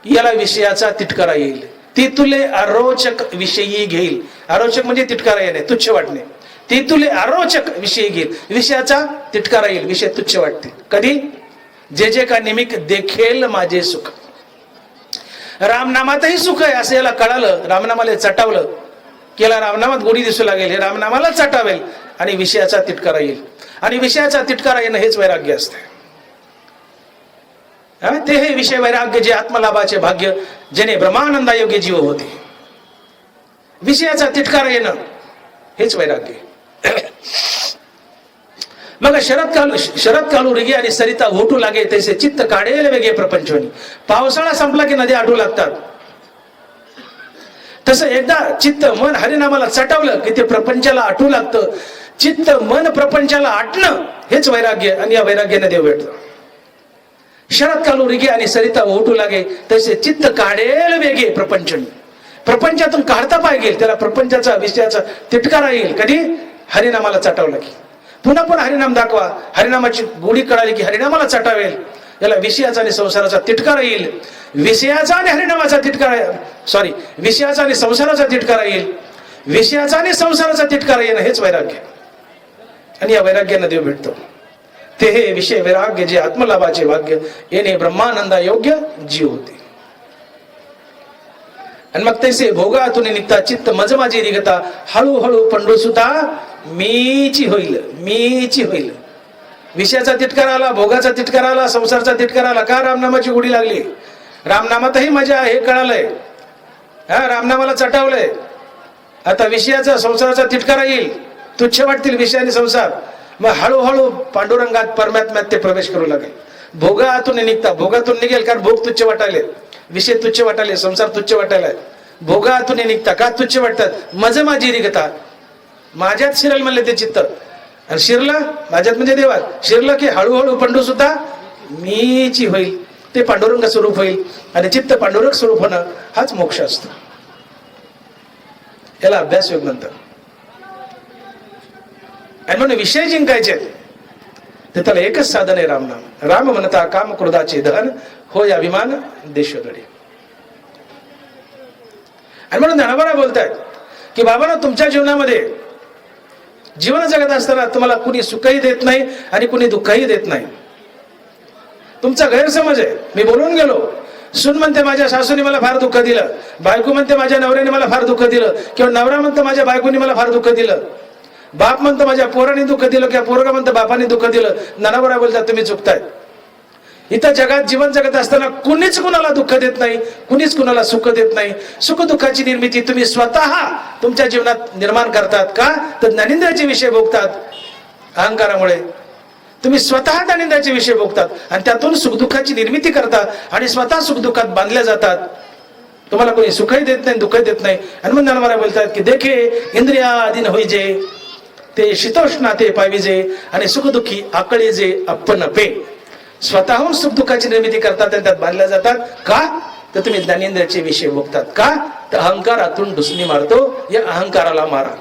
याला विषयाचा तिटकारा येईल. ती तुले अरोचक विषयी घेईल. अरोचक म्हणजे तिटकारा येणे, तुच्छ वाटणे. ती तुले अरोचक विषय घेईल, विषयाचा तिटकारा येईल, विषय तुच्छ वाटतील. कधी? जे जे का निमित्त देखेल माझे सुख. रामनामातही सुख आहे असं याला कळालं, रामनामाला चटावलं, केला रामनामात गोडी दिसू लागेल, हे रामनामाला चटावेल आणि विषयाचा तिटकारा येईल. आणि विषयाचा तिटकारा येणं हेच वैराग्य असते. ते हे विषय वैराग्य जे आत्मलाभाचे भाग्य, जेणे ब्रह्मानंदायोगी जीव होते. विषयाचा तिटकारा येणं हेच वैराग्य. मग शरद काळू रिगे आणि सरिता ओटू लागे, तैसे चित्त काढेल वेगे प्रपंचवनी. पावसाळा संपला की नद्या आटू लागतात, तसं एकदा चित्त मन हरिनामाला चटवलं की ते प्रपंचाला आटू लागतं. चित्त मन प्रपंचाला आटणं हेच वैराग्य, आणि या वैराग्याने देव भेटतो. शरद काळू रिगे आणि सरिता ओटू लागे, तसे चित्त काढेल वेगे प्रपंचनी. प्रपंचातून काढता पाहिजे, त्याला प्रपंचाचा विषयाचा तिटकारा येईल. कधी? हरिनामाला चटवलं की. पुन्हा पुन्हा हरिनाम दाखवा, हरिनामाची गोडी कळाली की हरिनामाला चटावेल, याला विषयाचा आणि संसाराचा तिटकारा येईल. विषयाचा आणि हरिनामाचा तिटकारा, सॉरी, विषयाचा आणि संसाराचा तिटकारा येईल. विषयाचा आणि संसाराचा तिटकारा येणं हेच वैराग्य, आणि या वैराग्याने देव भेटतो. ते हे विषय वैराग्य जे आत्मलाभाचे भाग्य, येणे ब्रह्मानंदा योग्य जीव होते. आणि मग तैसे भोगातून निघता चित्त मज माझी रिगता, हळूहळू पंडू सुद्धा मीची होईल, मीची होईल. विषयाचा तिटकारा आला, भोगाचा तिटकारा आला, संसाराचा तिटकारा आला. का? रामनामाची गोडी लागली. रामनामातही मजा हे कळालंय, रामनामाला चटावलंय. आता विषयाचा संसाराचा तिटकारा येईल, तुच्छ वाटतील विषय आणि संसार. मग हळूहळू पांडुरंगात परमात्म्यात ते प्रवेश करू लागेल. भोगातून निघता, भोगातून निघेल, कारण भोग तुच्छ वाटायले, विषय तुच्छ वाटायले, संसार तुच्छ वाटायला. भोगातून निघता का तुच्छ वाटतात? मज माझी रिगता, माझ्यात शिरल म्हणले ते चित्त, आणि शिरलं माझ्यात म्हणजे देवात शिरलं की हळूहळू पंडू सुद्धा मीची होईल, ते पांडुरंग स्वरूप होईल. आणि चित्त पांडुरंग स्वरूप होणं हाच मोक्ष असतो. याला अभ्यास योग म्हणतात. आणि म्हणून विषय जिंकायचे ते त्याला एकच साधन आहे, रामनाम. राम म्हणता काम क्रोधाचे दहन, होय अभिमान देशोधडी. आणि म्हणून ज्ञानोबा बोलतायत की बाबांनो, तुमच्या जीवनामध्ये जीवन जगत असताना तुम्हाला कुणी सुखही देत नाही आणि कुणी दुःखही देत नाही. तुमचा गैरसमज आहे. मी बोलून गेलो, सून म्हणते माझ्या सासूने मला फार दुःख दिलं, बायको म्हणते माझ्या नवऱ्याने मला फार दुःख दिलं, किंवा नवरा म्हणतो माझ्या बायकोने मला फार दुःख दिलं, बाप म्हणतो माझ्या पोराने दुःख दिलं, किंवा पोरगा म्हणतो बापाने दुःख दिलं. नानाबरा बोलतात तुम्ही चुकताय. इथं जगात जीवन जगत असताना कुणीच कुणाला दुःख देत नाही, कुणीच कुणाला सुख देत नाही. सुख दुःखाची निर्मिती तुम्ही स्वतः तुमच्या जीवनात निर्माण करतात. का? तर ज्ञानेंद्रियाचे विषय भोगतात. अहंकारामुळे तुम्ही स्वतः ज्ञानेंद्रियाचे विषय भोगतात आणि त्यातून सुख दुःखाची निर्मिती करतात आणि स्वतः सुख दुःखात बांधल्या जातात. तुम्हाला कोणी सुखही देत नाही, दुःखही देत नाही. आणि मग ज्ञानोबा बोलतात की देखे इंद्रियाधीन होईजे, ते शीतोष्णा ते पाविजे, आणि सुखदुःखी आकळे जे आपण पे. स्वतःहून सुख दुःखाची निर्मिती करतात आणि त्यात बांधल्या जातात. का? तर तुम्ही ज्ञानेंद्रियाचे विषय भोगतात. का? तर अहंकारातून ढुसणी मारतो. या अहंकाराला मारा.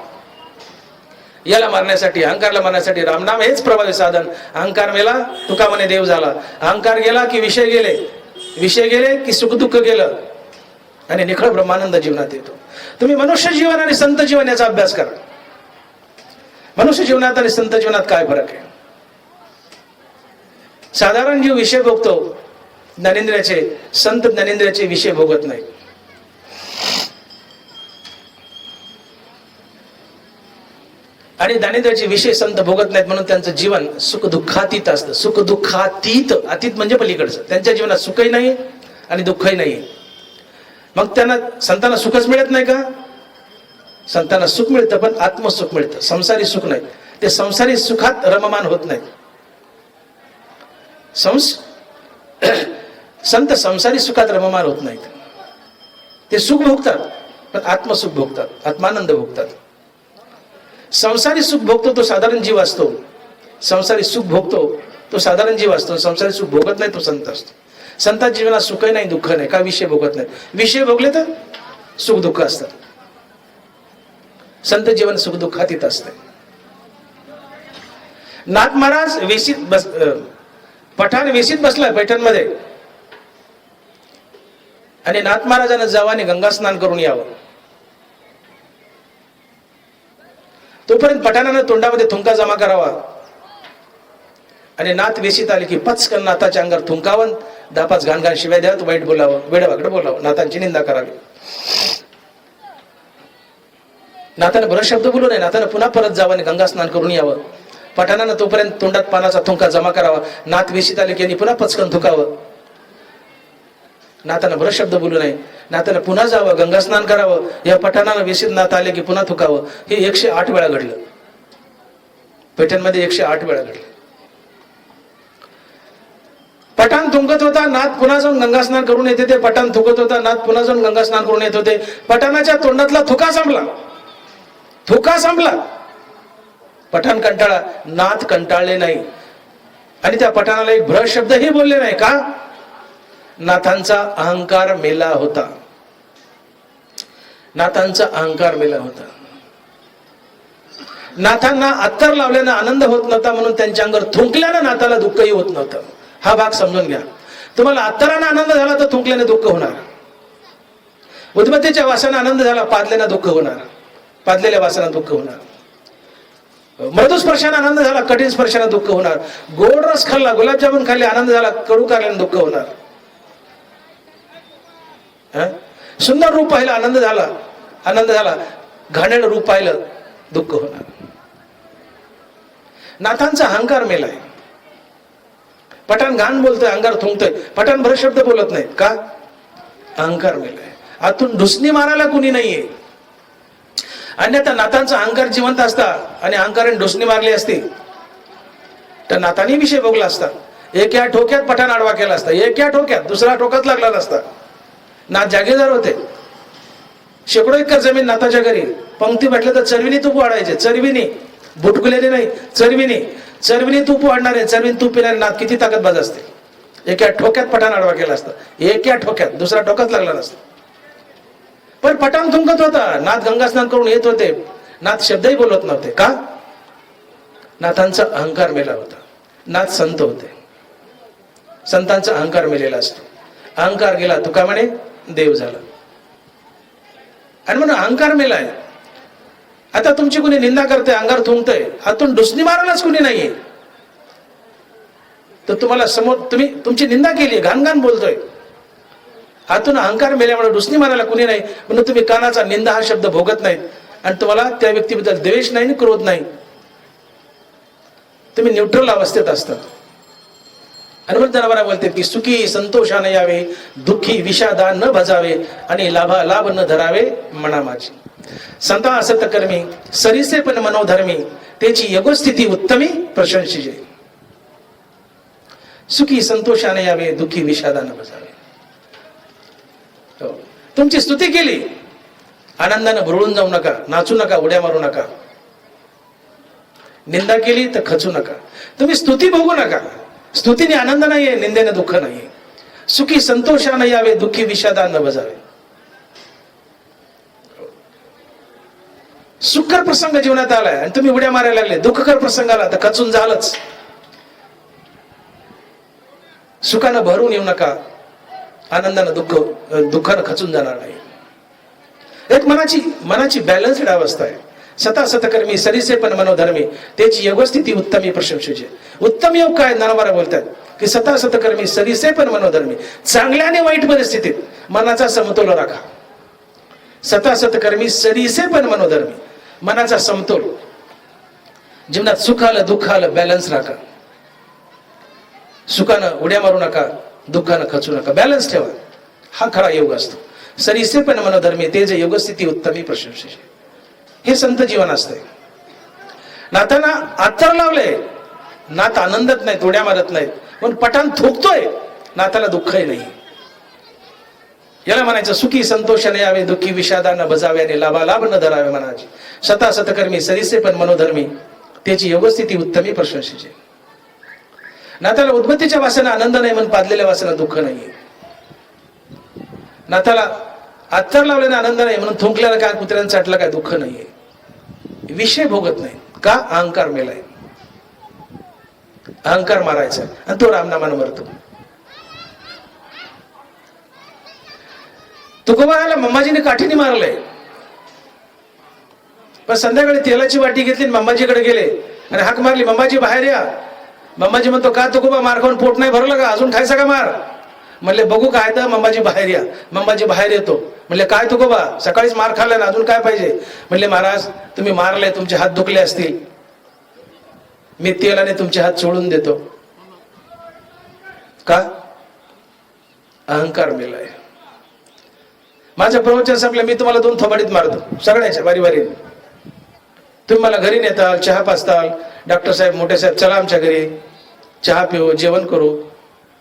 याला मारण्यासाठी, अहंकाराला मारण्यासाठी रामनाम हेच प्रभावी साधन. अहंकार मेला, तुका म्हणे देव झाला. अहंकार गेला की विषय गेले, विषय गेले की सुख दुःख गेलं, आणि निखळ ब्रह्मानंद जीवनात येतो. तुम्ही मनुष्य जीवन आणि संत जीवन याचा अभ्यास करा. मनुष्य जीवनात आणि संत जीवनात काय फरक आहे? साधारण जीव विषय भोगतो ज्ञानेंद्रियाचे, संत ज्ञानेंद्रियाचे विषय भोगत नाही. आणि ज्ञानेंद्रियाचे विषय संत भोगत नाहीत, म्हणून त्यांचं जीवन सुख दुःखातीत असतं. सुख दुःखातीत, अतीत म्हणजे पलीकडचं. त्यांच्या जीवनात सुखही नाही आणि दुःखही नाही. मग त्यांना संतांना सुखच मिळत नाही का? संतांना सुख मिळतं, पण आत्मसुख मिळतं, संसारी सुख नाही. ते संसारी सुखात रममान होत नाही. संत संसारी सुखात रममान होत नाहीत. ते सुख भोगतात, पण आत्मसुख भोगतात, आत्मानंद भोगतात. संसारी सुख भोगतो तो साधारण जीव असतो, संसारी सुख भोगतो तो साधारण जीव असतो. संसारी सुख भोगत नाही तो संत असतो. संतांच्या जीवनात सुखही नाही, दुःख नाही. का? विषय भोगत नाही. विषय भोगले तर सुख दुःख असतात. संत जीवन सुख दुःखातीत असते. नाथ महाराज वेशीत बस, पठाण वेशीत बसलाय पैठणमध्ये, आणि नाथ महाराजांना जावाने गंगा स्नान करून यावं. तो तोपर्यंत पठाणानं तोंडामध्ये थुंका जमा करावा आणि नात वेशीत आली की पचकन नाताच्या अंगावर थुंकावं, 10-5 घाण शिवाय द्यावं, वाईट बोलावं, वेडवाकडे बोलावं, नातांची निंदा करावी. नातानं बरं शब्द बोलू नये, नातानं पुन्हा परत जावं आणि गंगा स्नान करून यावं. पठाणानं तोपर्यंत तोंडात पानाचा थुंका जमा करावा. नात वेशीत आली की पुन्हा पचकन थुकावं. नातानं बरं शब्द बोलू नये, नातानं पुन्हा जावं, गंगा स्नान करावं. या पठाणानं वेशीत नात आले की पुन्हा थुकावं. हे 108 वेळा घडलं. पैठणमध्ये 108 वेळा घडलं. पठाण थुंकत होता, नाथ पुन्हा जाऊन गंगा स्नान करून येते ते. पठाण थुकत होता, नाथ पुन्हा जाऊन गंगा स्नान करून येत होते. पठाणाच्या तोंडातला थुका संपला. थुका संपला. पठाण कंटाळा, नाथ कंटाळले नाही आणि त्या पठाणाला एक भ्रष्ट शब्दही बोलले नाही. का? नाथांचा अहंकार मेला होता. नाथांचा अहंकार मेला होता. नाथांना अत्तर लावल्यानं आनंद होत नव्हता म्हणून त्यांच्या अंगावर थुंकल्यानं नाथाला दुःखही होत नव्हतं. हा भाग समजून घ्या. तुम्हाला अत्तरानं आनंद झाला तर थुंकल्याने दुःख होणार. उदबत्तीच्या वासाने आनंद झाला, पादल्यानं दुःख होणार. पादलेल्या वासाने दुःख होणार. मृदू स्पर्शाने आनंद झाला, कठीण स्पर्शाने दुःख होणार. गोड रस खाल्ला, गुलाबजामुन खाल्ले, आनंद झाला, कडू खाल्ल्याने दुःख होणार. सुंदर रूप पाहिलं, आनंद झाला, घाणेरडं रूप पाहिलं, दुःख होणार. नाथांचा अहंकार मेलाय. पठाण घाण बोलतोय, अंगार थुंकतोय. पठाण भर शब्द बोलत नाहीत. का? अहंकार मेलाय. आतून ढुसणी मारायला कुणी नाहीये. अन्यथा नाथांचा अहंकार जिवंत असता आणि अहंकाराने ढुसणी मारली असती तर नाथांनी विषय भोगला असता. एका ठोक्यात पठाण आडवा केला असता. एका ठोक्यात, दुसरा ठोकाच लागला नसता. नाथ जागीरदार होते. शेकडो एकर जमीन नाथाच्या घरी. पंक्ती म्हटलं तर चरविनी तूप वाढायचे. चरविनी, बुटकुलेने नाही, चरविनी तूप वाढणारे, चरविनी तूप पिणारे नाथ किती ताकदबाज असते. एका ठोक्यात पठाण आडवा केला असता. एका ठोक्यात, दुसरा ठोकाच लागला नसता. पण पठाण थुंकत होता. नाथ गंगा स्नान करून येत होते. नाथ शब्दही बोलत नव्हते. का? नाथांचा अहंकार मेला होता. नाथ संत होते. संतांचा अहंकार मेलेला असतो. अहंकार गेला, तुका म्हणे देव झाला. आणि म्हणून अहंकार मेलाय. आता तुमची कुणी निंदा करते, अंगार थुंकतय, हातून ढुसणी मारायलाच कुणी नाहीये तर तुम्हाला समोर तुमची निंदा केली, घाण बोलतोय. हातून अहंकार मेल्यामुळे ढुसणी मारायला कुणी नाही म्हणून तुम्ही कानाचा निंदा हा शब्द भोगत नाहीत आणि तुम्हाला त्या व्यक्तीबद्दल द्वेष नाही, क्रोध नाही. तुम्ही न्यूट्रल अवस्थेत असतात. हनुमंत जनावरा बोलते की सुखी संतोषाने यावे, दुःखी विषादा न भजावे आणि लाभ न धरावे मना माझी. संता असत कर्मी सरीसे पण मनोधर्मी, त्याची योगस्थिती उत्तमी प्रशंसिजे. सुखी संतोषाने यावे, दुःखी विषादा न भजावे. तुमची स्तुती केली, आनंदानं भरुळून जाऊ नका, नाचू नका, उड्या मारू नका. निंदा केली तर खचू नका. तुम्ही स्तुती भोगू नका. स्तुतीने आनंद नाहीये, निंदेने दुःख नाहीये. सुखी संतोषाने यावे, दुःखी विषादा न भजावे. सुखकर प्रसंग जीवनात आलाय आणि तुम्ही उड्या मारायला लागले, दुःखकर प्रसंग आला तर खचून झालंच. सुखानं भरून येऊ नका, आनंदानं दुःखानं खचून जाणार नाही. एक मनाची बॅलन्स्ड अवस्था आहे. सता सतकर्मी सरीसे पण मनोधर्मी, त्याची योगस्थिती उत्तमी प्रशंसेचे. उत्तम योग काय? ज्ञानोबा बोलतात की सता सतकर्मी सरीसे पण मनोधर्मी, चांगल्या आणि वाईट परिस्थितीत मनाचा समतोल राखा. सता सतकर्मी सरीसे पण मनोधर्मी, मनाचा समतोल. जीवनात सुख आलं दुःख आलं बॅलन्स राखा. सुखानं उड्या मारू नका, दुःखानं खचू नका, बॅलन्स ठेवा. हा खरा योग असतो. सरीसे पण मनोधर्मी, ते जे योगस्थिती उत्तमी प्रशंसेचे. हे संत जीवन असते. नाथांना अत्तर लावले, नाथ आनंदत नाहीत, उड्या मारत नाहीत, पण पठाण थोकतोय, नाथाला दुःखही नाही. याला म्हणायचं सुखी संतोषाने यावे, दुःखी विषादानं भजावे आणि लाभ न धरावे मनाची. सता सतकर्मी सरीसे पण मनोधर्मी, त्याची योगस्थिती उत्तमी प्रशंसेचे. नाथाला उद्बत्तीच्या वासना आनंद नाही म्हणून पादलेल्या वासना दुःख नाहीये. नाथाला अत्तर लावल्याने आनंद नाही म्हणून थुंकल्याला काय, कुत्र्यानं चाटलं काय, दुःख नाहीये. विषय भोगत नाही. का? अहंकार मेलाय. अहंकार मारायचा आणि तो रामनामानं मरतो. तुकोबाला मम्माजीने काठीने मारलंय. पण संध्याकाळी तेलाची वाटी घेतली, मम्माजीकडे गेले आणि हाक मारली, मम्माजी बाहेर या. मम्माजी म्हणतो, का तुकोबा मार खाऊन पोट नाही भरलं का, अजून खायचा का मार? म्हणले बघू काय तर. मम्माजी बाहेर या. मम्माजी बाहेर येतो. म्हणले काय तुकोबा, सकाळीच मार खाल्ला ना, अजून काय पाहिजे? म्हणले महाराज तुम्ही मारले, तुमचे हात दुखले असतील, मी तेलाने तुमचे हात सोडून देतो. का? अहंकार मेलाय. माझं प्रवचन संपलं, मी तुम्हाला 2 थोबाडीत मारतो सगळ्याच्या वारी वारी. तुम्ही मला घरी नेताल, चहा पाचताल, डॉक्टर साहेब मोठे साहेब चला आमच्या घरी चहा पिऊ, जेवण करू,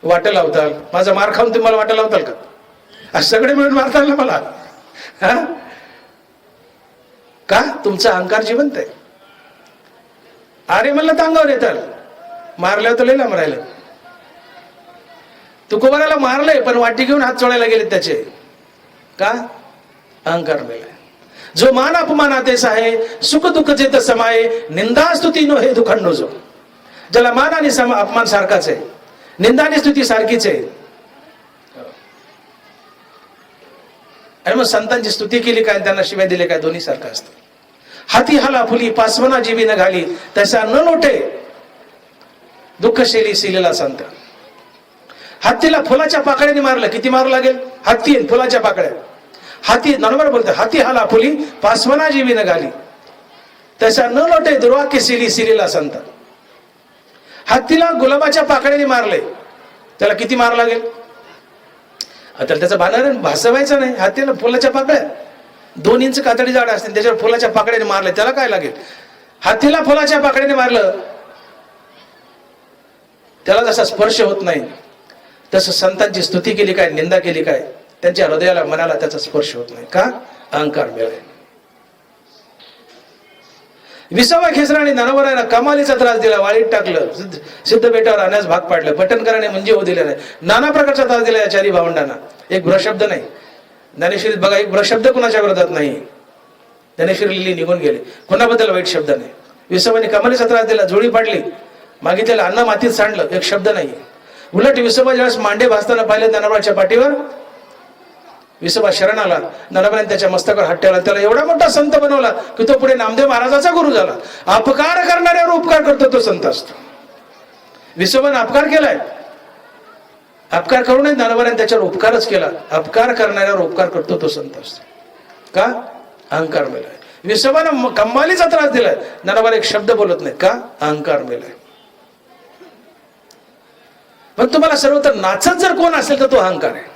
वाटं लावताल. माझा मार खाऊन तुम्ही मला वाटं लावताल का? आज सगळे मिळून मारताल ना मला. हा का? तुमचा अहंकार जिवंत आहे. अरे म्हणलं तर अंगावर येताल, मारल्यावर तर लय लांब राहिलं. तुकोबाराला मारलंय पण वाटी घेऊन हात चोळायला गेले त्याचे. का? अहंकार मेलाय. जो मान अपमानात आहे, सुख दुःख जेत समाये, निंदा स्तुती नो हे दुखंडो जो. ज्याला मान आणि अपमान सारखाच आहे, निंदा आणि स्तुती सारखीच आहे. आणि मग संतांची स्तुती केली काय, त्यांना शिव्या दिले काय, दोन्ही सारखं असतं. हाती हाला फुली पासवना जीवी न घाली, तसा न लोटे दुःखशैली सिलेला संत. हत्तीला फुलाच्या पाकळ्याने मारलं, किती मारू लागेल? हत्ती फुलाच्या पाकळ्या. हाती नॉर्मल बोलते, हाती हाला फुली पासवना जीवी न घाली, तसा न लोटे दुर्वाक्य सिलेला संत. हत्तीला गुलाबाच्या पाकळ्याने मारले, त्याला किती मार लागेल? आता त्याचं भासवायचं नाही. हत्तीला फुलाच्या पाकळ्या 2 इंच कातडी जाड असते, त्याच्यावर फुलाच्या पाकळ्याने मारले, त्याला काय लागेल? हत्तीला फुलाच्या पाकळ्याने मारलं, त्याला जसा स्पर्श होत नाही, तसं संतांची स्तुती केली काय, निंदा केली काय, त्यांच्या हृदयाला मनाला त्याचा स्पर्श होत नाही. का? अहंकार मिळाला. विसावा खेसराने नरवराला कमालीचा त्रास दिला, वाळीत टाकलं, सिद्ध बेटावर आणण्यास भाग पाडलं, पटणकराने म्हणजे होऊ दिले नाही, नाना प्रकारचा त्रास दिला या 4 भावंडांना. एक भ्रशब्द नाही ज्ञानेश्वरीत बघा, एक भ्रशब्द कुणाच्या विरोधात नाही. ज्ञानेश्वरी लिहिली, निघून गेले, कोणाबद्दल वाईट शब्द नाही. विसोबाने कमालीचा त्रास दिला, जोडी पाडली, मागितलेलं अन्न मातीत सांडलं, एक शब्द नाही. उलट विसोबा ज्यावेळेस मांडे भासताना पाहिले ज्ञानोबाच्या पाठीवर, विसोबा शरण आला, ज्ञानोबाने त्याच्या मस्तकावर हात ठेवला, त्याला एवढा मोठा संत बनवला की तो पुढे नामदेव महाराजाचा गुरु झाला. अपकार करणाऱ्यावर उपकार करतो तो संत असतो. विसोबाने अपकार केलाय, अपकार करू नये, ज्ञानोबाने त्याच्यावर उपकारच केला. अपकार करणाऱ्यावर उपकार करतो तो संत असतो. का? अहंकार मेलाय. विसोबाने कमालीचा त्रास दिलाय, ज्ञानोबाने एक शब्द बोलत नाही. का? अहंकार मेलाय. पण तुम्हाला सर्वत्र नाचत जर कोण असेल तर तो अहंकार आहे.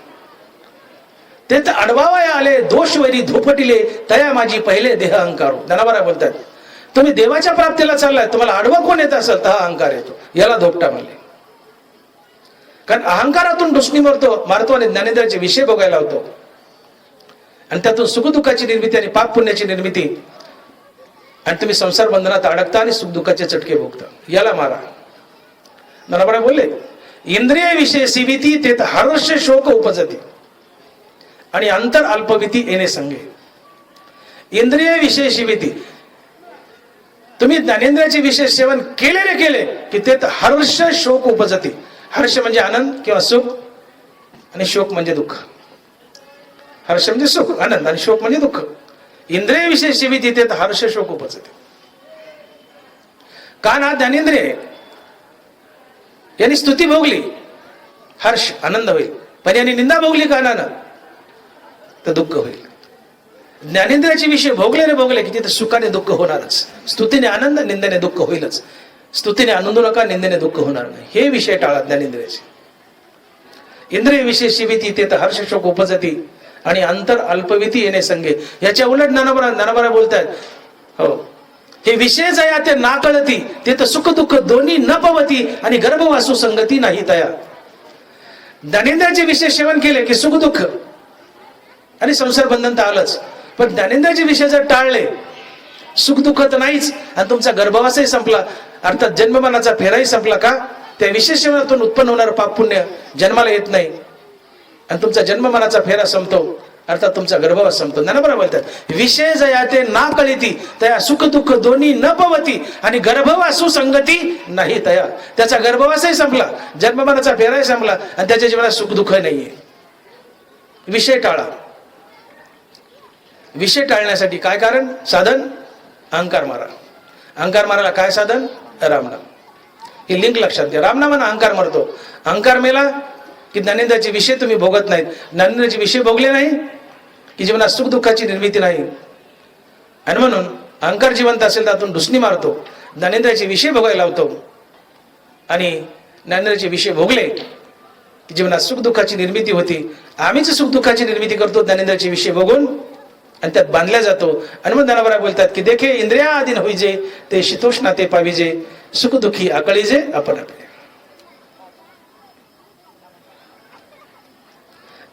ते तर अडवावया आले दोषवरी धोपटिले, तया माझी पहिले देह अहंकारो. ज्ञानोबा बोलतात, तुम्ही देवाच्या प्राप्तीला चाललाय, तुम्हाला आडवा कोण येत असेल तर हा अहंकार येतो, याला धोपटा म्हणले. कारण अहंकारातून डुसणी मारतो आणि ज्ञानेंद्राचे विषय बघायला होतो, आणि त्यातून सुखदुःखाची निर्मिती आणि पाप पुण्याची निर्मिती, आणि तुम्ही संसार बंधनात अडकता आणि सुखदुःखाचे चटके भोगता, याला मारा. ज्ञानोबा बोलले, इंद्रिय विषय सीविती तेथ हर्ष शोक उपजती आणि अंतर अल्पविती येणे संगे. इंद्रिय विषय शिविती, तुम्ही ज्ञानेंद्रियाचे विषय सेवन केले की तेथ हर्ष शोक उपजती. हर्ष म्हणजे आनंद किंवा सुख, आणि शोक म्हणजे दुःख. हर्ष म्हणजे सुख आनंद, आणि शोक म्हणजे दुःख. इंद्रिय विषय शिविती तेथ हर्ष शोक उपजती. कान हा ज्ञानेंद्रिय, यांनी स्तुती भोगली, हर्ष आनंद होईल, पण यांनी निंदा भोगली कानानं तर दुःख होईल. ज्ञानेंद्रियाचे विषय भोगले की तिथे सुखाने दुःख होणारच. स्तुतीने आनंद, निंदेने दुःख होईलच. स्तुतीने आनंदू नका, निंदेने दुःख होणार नाही. हे विषय टाळा ज्ञानेंद्रियाचे. इंद्रिय विषय शिविती तेथ हर्ष शोक उपजती आणि अंतर अल्पविती येणे संगे. याच्या उलट ज्ञानोबा बोलतात, हो, हे विषय जया ते ना कळती तेथ सुख दुःख दोन्ही न पवती आणि गर्भवासू संगती नाही तया. ज्ञानेंद्रियाचे विषय सेवन केले की सुख दुःख आणि संसार बंधन तर आलंच, पण ज्ञानेंद्रियाचे विषय जर टाळले, सुख दुःख तर नाहीच, आणि तुमचा गर्भवासही संपला, अर्थात जन्ममरणाचा फेराही संपला. का? त्या विषय सेवनातून उत्पन्न होणारं पाप पुण्य जन्माला येत नाही, आणि तुमचा जन्ममरणाचा फेरा संपतो, अर्थात तुमचा गर्भवास संपतो. ज्ञानोबा बोलतात, विषय जया ते ना कळती तया सुख दुःख दोन्ही न पवती आणि गर्भवासू संगती नाही तया. त्याचा गर्भवासही संपला, जन्ममरणाचा फेराही संपला, आणि त्याच्या जीवनात सुख दुःख नाहीये. विषय टाळा. विषय टाळण्यासाठी काय कारण? साधन अहंकार मारा. अहंकार मारायला काय साधन? रामनाम. ही लिंक लक्षात घ्या. रामनामानं अहंकार मरतो. अहंकार मेला की ज्ञानेंद्रियाचे विषय तुम्ही भोगत नाहीत. ज्ञानेंद्रियाचे विषय भोगले नाही की जीवनात सुख दुःखाची निर्मिती नाही. आणि म्हणून अहंकार जिवंत असेल तर त्यातून ढुसणी मारतो, ज्ञानेंद्रियाचे विषय भोगायला लावतो. आणि ज्ञानेंद्रियाचे विषय भोगले की जीवनात सुख दुःखाची निर्मिती होती. आम्हीच सुख दुःखाची निर्मिती करतो ज्ञानेंद्रियाचे विषय बघून, आणि त्यात बांधल्या जातो. आणि मग ज्ञानावरा बोलतात की देखे इंद्रिया आधीन होईजे, ते शीतोष्णा ते पाविजे, सुख दुःखी आकळीजे आपण आपले.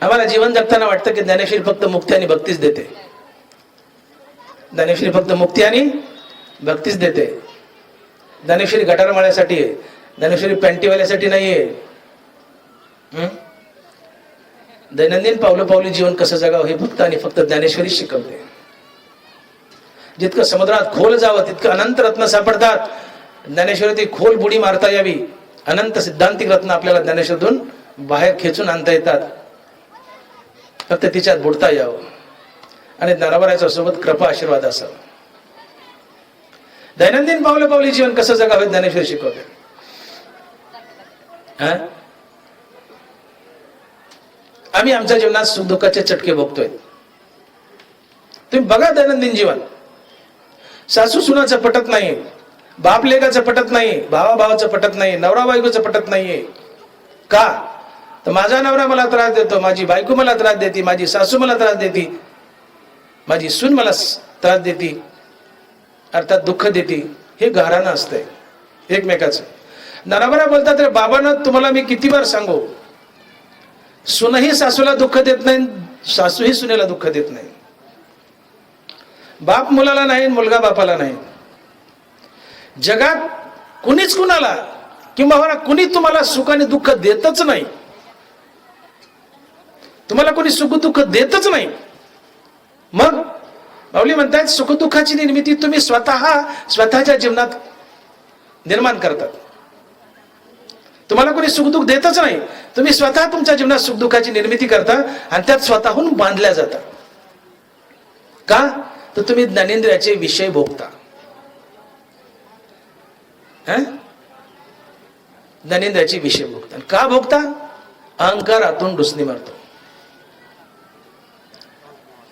आम्हाला जीवन जगताना वाटतं की ज्ञानेश्वरी फक्त मुक्ती आणि भक्तीच देते. ज्ञानेश्वरी फक्त मुक्ती आणि भक्तीच देते. ज्ञानेश्वरी गटार माळ्यासाठी आहे, ज्ञानेश्वरी पॅन्टीवाल्यासाठी नाहीये. दैनंदिन पावलं पावली जीवन कसं जगावं हे फक्त आणि फक्त ज्ञानेश्वरी शिकवते. जितकं समुद्रात खोल जावं तितकं अनंत रत्न सापडतात. ज्ञानेश्वरी ती खोल बुडी मारता यावी. अनंत सिद्धांतिक रत्न आपल्याला ज्ञानेश्वरीतून बाहेर खेचून आणता येतात. फक्त तिच्यात बुडता यावं आणि ज्ञानावराच्या सोबत कृपा आशीर्वाद असावा. दैनंदिन पावलं पावली जीवन कसं जगावं ज्ञानेश्वरी शिकवते. आम्ही आमच्या जीवनात सुख दुःखाचे चटके भोगतोय. तुम्ही बघा दैनंदिन जीवन. सासू सुनाचं पटत नाही, बाप लेकाचं पटत नाही, भावा भावाचं पटत नाही, नवरा बायकोचं पटत नाहीये. का? तर माझा नवरा मला त्रास देतो, माझी बायको मला त्रास देते, माझी सासू मला त्रास देते, माझी सून मला त्रास देते, अर्थात दुःख देते. हे घरानं असतंय एकमेकाचं. नवरा बोलतात रे बाबांना तुम्हाला मी किती बार सांगू, सुनही सासूला दुःख देत नाही, सासूही सुनेला दुःख देत नाही. बाप मुलाला नाही, मुलगा बापाला नाही. जगात कुणीच कुणाला किंवा कुणी तुम्हाला सुख आणि दुःख देतच नाही. तुम्हाला कोणी सुख दुःख देतच नाही. मग माऊली म्हणतात सुख दुःखाची निर्मिती तुम्ही स्वतःच्या जीवनात निर्माण करतात. तुम्हाला कोणी सुखदुःख देतच नाही, तुम्ही स्वतः तुमच्या जीवनात सुखदुःखाची निर्मिती करता आणि त्यात स्वतःहून बांधल्या जाता. का? तर तुम्ही ज्ञानेंद्रियाचे विषय भोगता. ज्ञानेंद्रियाचे विषय भोगता. का भोगता? अहंकारातून ढुसणी मारतो.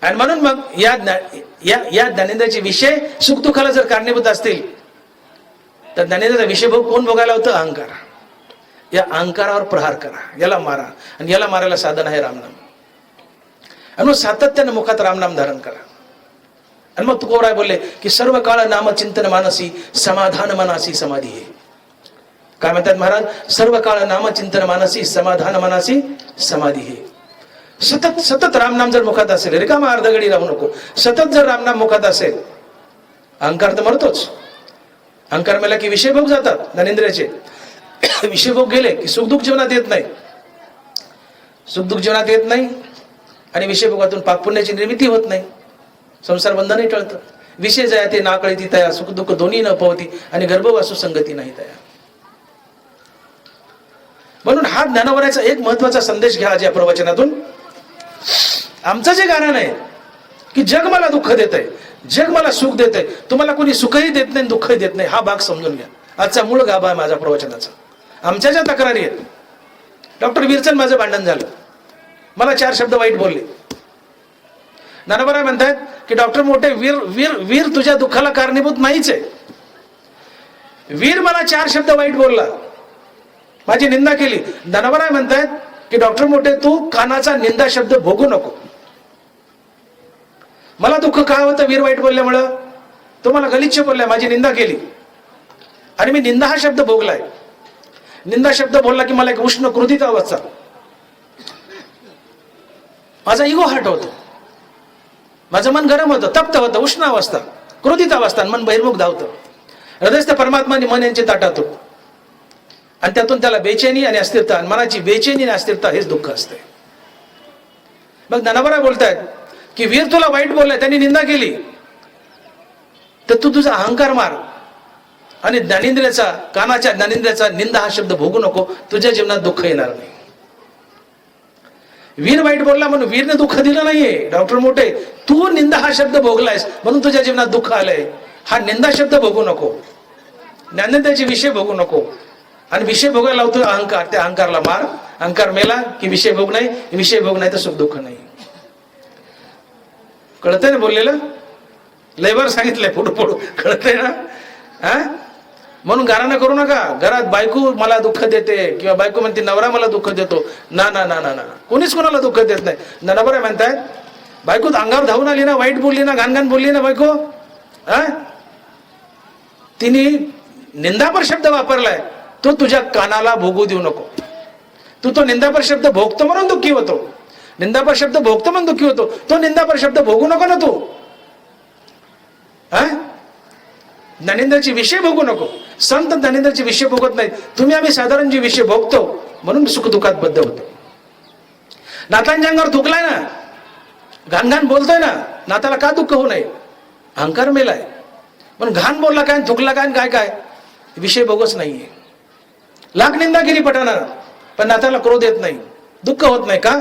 आणि म्हणून मग या ज्ञानेंद्रियाचे विषय सुखदुःखाला जर कारणीभूत असतील तर ज्ञानेंद्रियाचा विषय भोग कोण भोगायला होतं? अहंकार. या अहंकारावर प्रहार करा, याला मारा. आणि याला मारायला साधन आहे रामनाम. आणि मग सातत्यानं मुखात रामनाम धारण करा. आणि मग तुकोबराय बोलले की सर्व काळ नाम चिंतन मानसी समाधान मनासी समाधी आहे. काय म्हणतात महाराज? सर्व काळ नाम चिंतन मानसी समाधान मनासी समाधी आहे. सतत सतत रामनाम जर मुखात असेल, रिकामा अर्धगडी राहू नको. सतत जर रामनाम मुखात असेल, अहंकार तर मरतोच. अहंकार मेला की विषय भोग जातात ज्ञानेंद्रियाचे. विषय भोग गेले की सुखदुःख जीवनात येत नाही. सुखदुःख जीवनात येत नाही आणि विषय भोगातून पापपुण्याची निर्मिती होत नाही. संसार बंधनही टळतं. विषय जया ते ना कळती तया, सुख दुःख दोन्ही न पवती आणि गर्भवासू संगती नाही तया. म्हणून हा ज्ञानावराचा एक महत्वाचा संदेश घ्या आज या प्रवचनातून. आमचं जे गाणं आहे की जग मला दुःख देत आहे, जग मला सुख देत आहे, तुम्हाला कोणी सुखही देत नाही दुःखही देत नाही, हा भाग समजून घ्या. आजचा मूळ गाभा आहे माझ्या प्रवचनाचा. आमच्या ज्या तक्रारी आहेत, डॉक्टर वीरचंद माझं भांडण झालं, मला 4 शब्द वाईट बोलले. ज्ञानोबा म्हणतात की डॉक्टर मोठे, वीर वीर वीर तुझ्या दुःखाला कारणीभूत नाहीच आहे. वीर मला 4 शब्द वाईट बोलला, माझी निंदा केली. ज्ञानोबा म्हणतात की डॉक्टर मोठे तू कानाचा निंदा शब्द भोगू नको. मला दुःख काय होतं वीर वाईट बोलल्यामुळं? तो मला गलिच्छ बोललाय, माझी निंदा केली आणि मी निंदा हा शब्द भोगलाय. निंदा शब्द बोलला की मला एक उष्ण क्रोधित अवस्था, माझा इगो हट होतो, माझं मन गरम होतं, तप्त होतं, उष्ण अवस्था, क्रोधित अवस्था, मन बहिर्मुख धावतं. हृदयस्थ परमात्मा आणि मन यांचे ताटातो आणि त्यातून त्याला बेचैनी आणि अस्थिरता, आणि मनाची बेचैनी आणि अस्थिरता हेच दुःख असते. मग ज्ञानोबा बोलतायत की वीर तुला वाईट बोललाय, त्यांनी निंदा केली, तर तू तुझा अहंकार मार आणि ज्ञानेंद्रियाचा, कानाच्या ज्ञानेंद्रियाचा निंदा हा शब्द भोगू नको, तुझ्या जीवनात दुःख येणार नाही. वीर वाईट बोलला म्हणून वीरने दुःख दिलं नाहीये. डॉक्टर मोठे तू निंदा हा शब्द भोगलायस म्हणून तुझ्या जीवनात दुःख आलंय. हा निंदा शब्द भोगू नको, ज्ञानेंद्रियाचे विषय भोगू नको. आणि विषय भोगायला लावतो अहंकार, त्या अहंकारला मार. अहंकार मेला की विषय भोग नाही, विषय भोग नाही तर सुख दुःख नाही. कळतंय ना बोललेलं? लयवर सांगितलंय, पुढं पुढं कळतंय ना? हा, म्हणून गाराणं करू नका. घरात बायको मला दुःख देते किंवा बायको म्हणते नवरा मला दुःख देतो, ना ना ना ना ना, कोणीच कोणाला दुःख देत नाही. ना बरं म्हणताय, बायको अंगावर धावून आली ना, वाईट बोलली ना, घाण घाण बोलली ना बायको, हा, तिने निंदापर शब्द वापरलाय, तो तुझ्या कानाला भोगू देऊ नको. तू तो निंदापर शब्द भोगतो म्हणून दुःखी होतो, निंदापर शब्द भोगतो म्हणून दुःखी होतो, तो निंदापर शब्द भोगू नको ना तू. हा, ज्ञानेंद्रियाचे विषय भोगू नको. संत ज्ञानेंद्रियाचे विषय भोगत नाहीत. तुम्ही आम्ही साधारण जे विषय भोगतो म्हणून सुख दुःखात बद्ध होतो. नातांच्या अंगावर थुकलाय ना, घाण घाण बोलतोय ना, नाताला का दुःख होऊ नये? अहंकार मेलाय. पण घाण बोलला काय, थुकला काय, काय काय विषय भोगच नाहीये. लाख निंदा केली पठाणार, पण नाताला क्रोध येत नाही, दुःख होत नाही. का?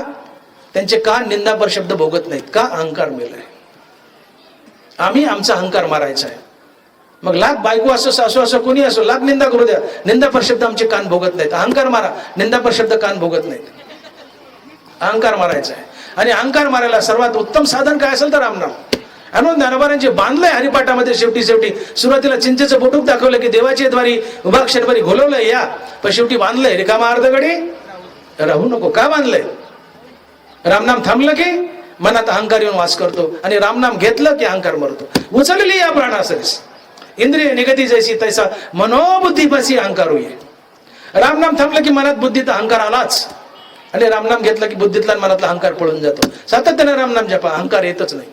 त्यांचे का निंदापर शब्द भोगत नाहीत. का? अहंकार मेलाय. आम्ही आमचा अहंकार मारायचा आहे. मग लाख बायको असो, सासू असो, कोणी असो, लाख निंदा करू द्या, निंदापर शब्द आमचे कान भोगत नाहीत. अहंकार मारा, निंदापर शब्द कान भोगत नाहीत. अहंकार मारायचा आहे. आणि अहंकार मारायला सर्वात उत्तम साधन काय असेल तर रामनाम. म्हणून ज्ञानोबांचे बांधलंय हरिपाठामध्ये. शेवटी सुरुवातीला चिंचेचं बोटूक दाखवलं की देवाची द्वारी उभाक्षरभरी घोलवलंय या, पण शेवटी बांधलंय रिकामा अर्धगडी राहू नको. का बांधलंय? रामनाम थांबलं की मनात अहंकार येऊन वास करतो, आणि रामनाम घेतलं की अहंकार मरतो. उचलली या प्राणासरीस इंद्रिय निगती जैसी तैसा मनोबुद्धीपासी अहंकार होई. रामनाम थांबलं की मनात बुद्धीत अहंकार आलाच, आणि रामनाम घेतलं की बुद्धीतला मनातला अहंकार पळून जातो. सातत्याने रामनाम जपा, अहंकार येतच नाही.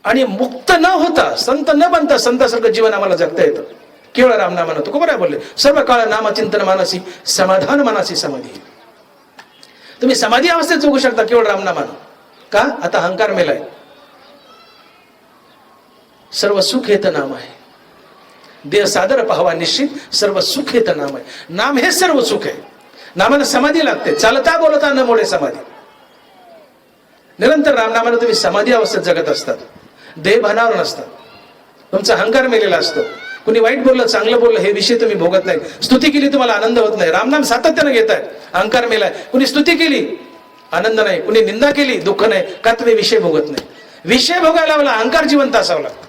आणि मुक्त न होता, संत न बनता, संतासारखं जीवन आम्हाला जगता येतं केवळ रामनामानं. तो बरोबर बोलले, सर्व काळ नामचिंतन मानसी समाधान मनासी समाधी. तुम्ही समाधी अवस्थेत जगू शकता केवळ रामनामानं. का? आता अहंकार मेलाय. सर्व सुख हेत नाम आहे, देह सादर पाहावा निश्चित, सर्व सुख हेत नाम आहे. नाम हे सर्व सुख आहे. नामानं समाधी लागते, चालता बोलता न मोडे समाधी. निरंतर रामनामानं तुम्ही समाधी अवस्थेत जगत असतात, देह भानावर नसतात. तुमचा अहंकार मेलेला असतो. कुणी वाईट बोललं, चांगलं बोललं, हे विषय तुम्ही भोगत नाही. स्तुती केली तुम्हाला आनंद होत नाही, रामनाम सातत्यानं घेताय, अहंकार मेलाय. कुणी स्तुती केली आनंद नाही, कुणी निंदा केली दुःख नाही. का? तुम्ही विषय भोगत नाही. विषय भोगायला मला अहंकार जिवंत असावं लागतं.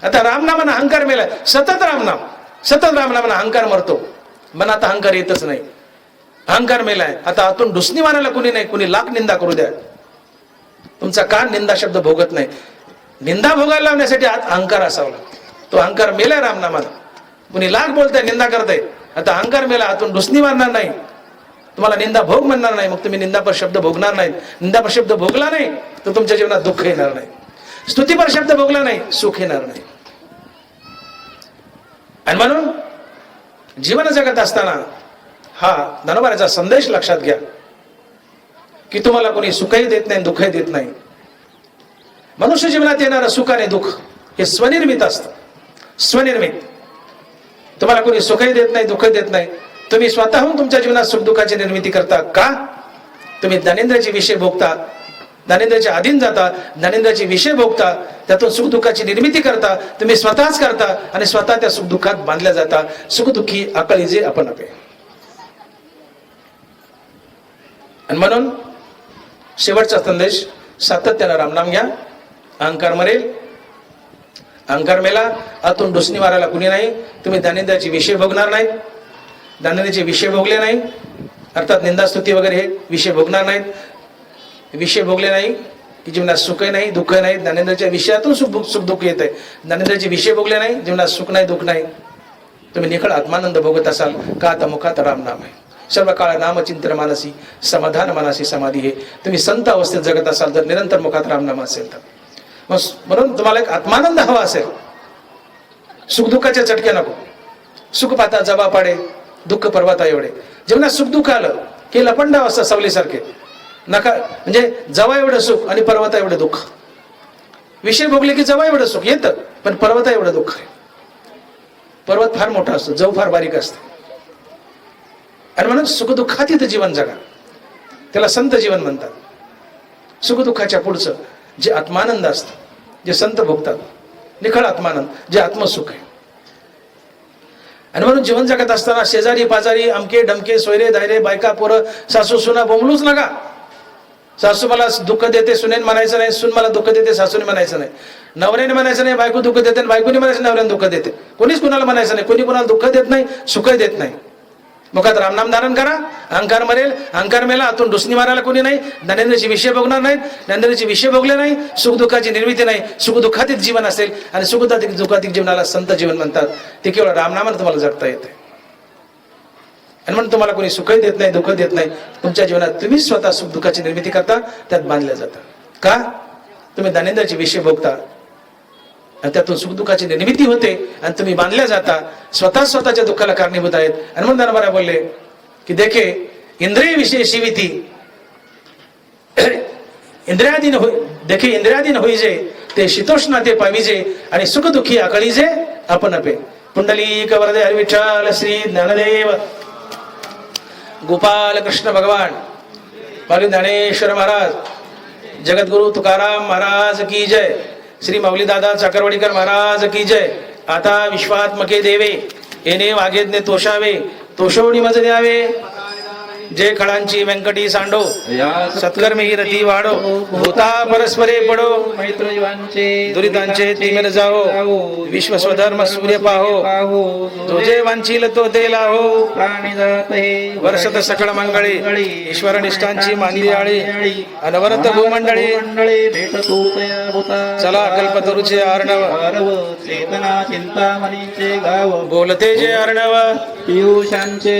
आता रामनामानं अहंकार मेलाय, सतत रामनामानं अहंकार मरतो, मनात अहंकार येतच नाही. अहंकार मेलाय. आता आतून डुसणी मारायला कुणी नाही, कुणी लाख निंदा करू द्या, तुमचा कान निंदा शब्द भोगत नाही. निंदा भोगायला लावण्यासाठी आत अहंकार असावा लागतो. तो अहंकार मेलाय रामनामानं. कुणी लाख बोलताय, निंदा करताय, आता अहंकार मेला, आतून डुसणी मारणार नाही, तुम्हाला निंदा भोग म्हणणार नाही. मग तुम्ही निंदापर शब्द भोगणार नाही. निंदापर शब्द भोगला नाही तर तुमच्या जीवनात दुःख येणार नाही. स्तुतीपर शब्द भोगला नाही, सुख येणार नाही. आणि म्हणून जीवन जगत असताना हा ज्ञानोबाचा संदेश लक्षात घ्या की तुम्हाला कोणी सुखही देत नाही, दुःखही देत नाही. मनुष्य जीवनात येणारं सुख आणि दुःख हे स्वनिर्मित असतं, स्वनिर्मित. तुम्हाला कोणी सुखही देत नाही, दुःखही देत नाही. तुम्ही स्वतःहून तुमच्या जीवनात सुख दुःखाची निर्मिती करता. का? तुम्ही ज्ञानेंद्रियाचे विषय भोगता, ज्ञानेंद्रियाच्या अधीन जाता, ज्ञानेंद्रियाचे विषय भोगता, त्यातून सुख दुःखाची निर्मिती करता. तुम्ही स्वतःच करता आणि स्वतः त्या सुख दुःखात बांधल्या जाता. सुख दुःखी आकळी जे आपण आपे. आणि म्हणून शेवटचा संदेश, सातत्यानं रामनाम घ्या. अहंकार मरेल, अहंकार मेला, आतून डुसणी मारायला कुणी नाही. तुम्ही ज्ञानेंद्रियाचे विषय भोगणार नाही, ज्ञानेंद्रियाचे विषय भोगले नाही, अर्थात निंदास्तुती वगैरे हे विषय भोगणार नाहीत. विषय भोगले नाही की जीवनात सुखही नाही, दुःख नाही. ज्ञानेंद्रियाच्या विषयातून सुख दुःख येत आहे. ज्ञानेंद्रियाचे विषय भोगले नाही, जीवनात सुख नाही, दुःख नाही. तुम्ही निखळ आत्मानंद भोगत असाल. का? आता मुखात रामनाम आहे. सर्व काळ नामचिंतन मानसी समाधान मनासी समाधी. हे तुम्ही संत अवस्थेत जगत असाल तर निरंतर मुखात रामनाम असेल तर. म्हणून तुम्हाला एक आत्मानंद हवा असेल, सुखदुःखाच्या चटक्या नको. सुख पाता जबा पाडे, दुःख पर्वता एवढे. जीवनात सुख दुःख आलं की लपंडा अवस्था सावलीसारखे. नका म्हणजे जवा एवढं सुख आणि पर्वता एवढं दुःख. विषय भोगले की जवा एवढं सुख येतं, पण पर्वता एवढं दुःख आहे. पर्वत फार मोठा असतो, जव फार बारीक असते. आणि म्हणून सुखदुःखातीत जीवन जगा, त्याला संत जीवन म्हणतात. सुखदुःखाच्या पुढचं जे आत्मानंद असतं, जे संत भोगतात निखळ आत्मानंद जे आत्मसुख आहे. आणि म्हणून जीवन जगत असताना शेजारी पाजारी अमके डमके सोयरे दायरे बायका पोरं सासू सुना बोंबलूच नका. सासू मला दुःख देते सुनेन म्हणायचं नाही, सून मला दुःख देते सासूने म्हणायचं नाही, नवऱ्याने म्हणायचं नाही बायको दुःख देते, बायकोने म्हणायचं नवऱ्याने दुःख देते. कोणीच कुणाला म्हणायचं नाही, कोणी कुणाला दुःख देत नाही सुख देत नाही. मुखात रामनाम धारण करा, अहंकार मरेल, अहंकार मेला, आतून डुसणी मारायला कोणी नाही. ज्ञानेंद्रचे विषय भोगणार नाहीत, ज्ञानेंद्रचे विषय भोगले नाही, सुख दुःखाची निर्मिती नाही, सुख दुःखातीत जीवन असेल. आणि सुख दुःखातील जीवनाला संत जीवन म्हणतात. ते केवळ रामनामाने तुम्हाला जगता येते. आणि म्हणून तुम्हाला कोणी सुखही देत नाही दुःख देत नाही. तुमच्या जीवनात तुम्ही स्वतः सुख दुःखाची निर्मिती करता, त्यात बांधल्या जाता. का? तुम्ही ज्ञानेंद्रचे विषय भोगता आणि त्यातून सुख दुःखाची निर्मिती होते आणि तुम्ही बांधल्या जाता, स्वतःच्या दुःखाला कारणीभूत आहेत. आणि म्हणून ज्ञानोबा बोलले की देखे इंद्रिय विषय शिविती इंद्रियाधीन होई, देखे इंद्रियाधीन होईजे ते शीतोष्ण ते पाविजे आणि सुख दुःखी आकळीजे आपण अपे. पुंडलिक वरदे हरी विठ्ठल श्री ज्ञानदेव गोपाल कृष्ण भगवान माऊली ज्ञानेश्वर महाराज, जगद्गुरु तुकाराम महाराज की जय, श्री माऊली दादा चाकरवाडीकर महाराज की जय. आता विश्वात्मके देवे येणे वागेदने तोषावे, तोषवणी मज द्यावे. जय खळांची व्यंकटी सांडो, सत्कर्मी रती वाढो, होता परस्परे पडो, मैत्रीवांचे दुरितांचे तिमिर जाओ, विश्व स्वधर्म सूर्य पाहो, जो जे वांछील तो ते लाहो. प्राणी जात हे वर्षत सकळ मंगळी, ईश्वर निष्ठांची मांदी आळी, अनवरत भूमंडळी. भेटतो तया होता, चला कल्पतरुचे अर्णव, चेतना चिंतामणीचे गाव, बोलते जे अर्णव पियुषांचे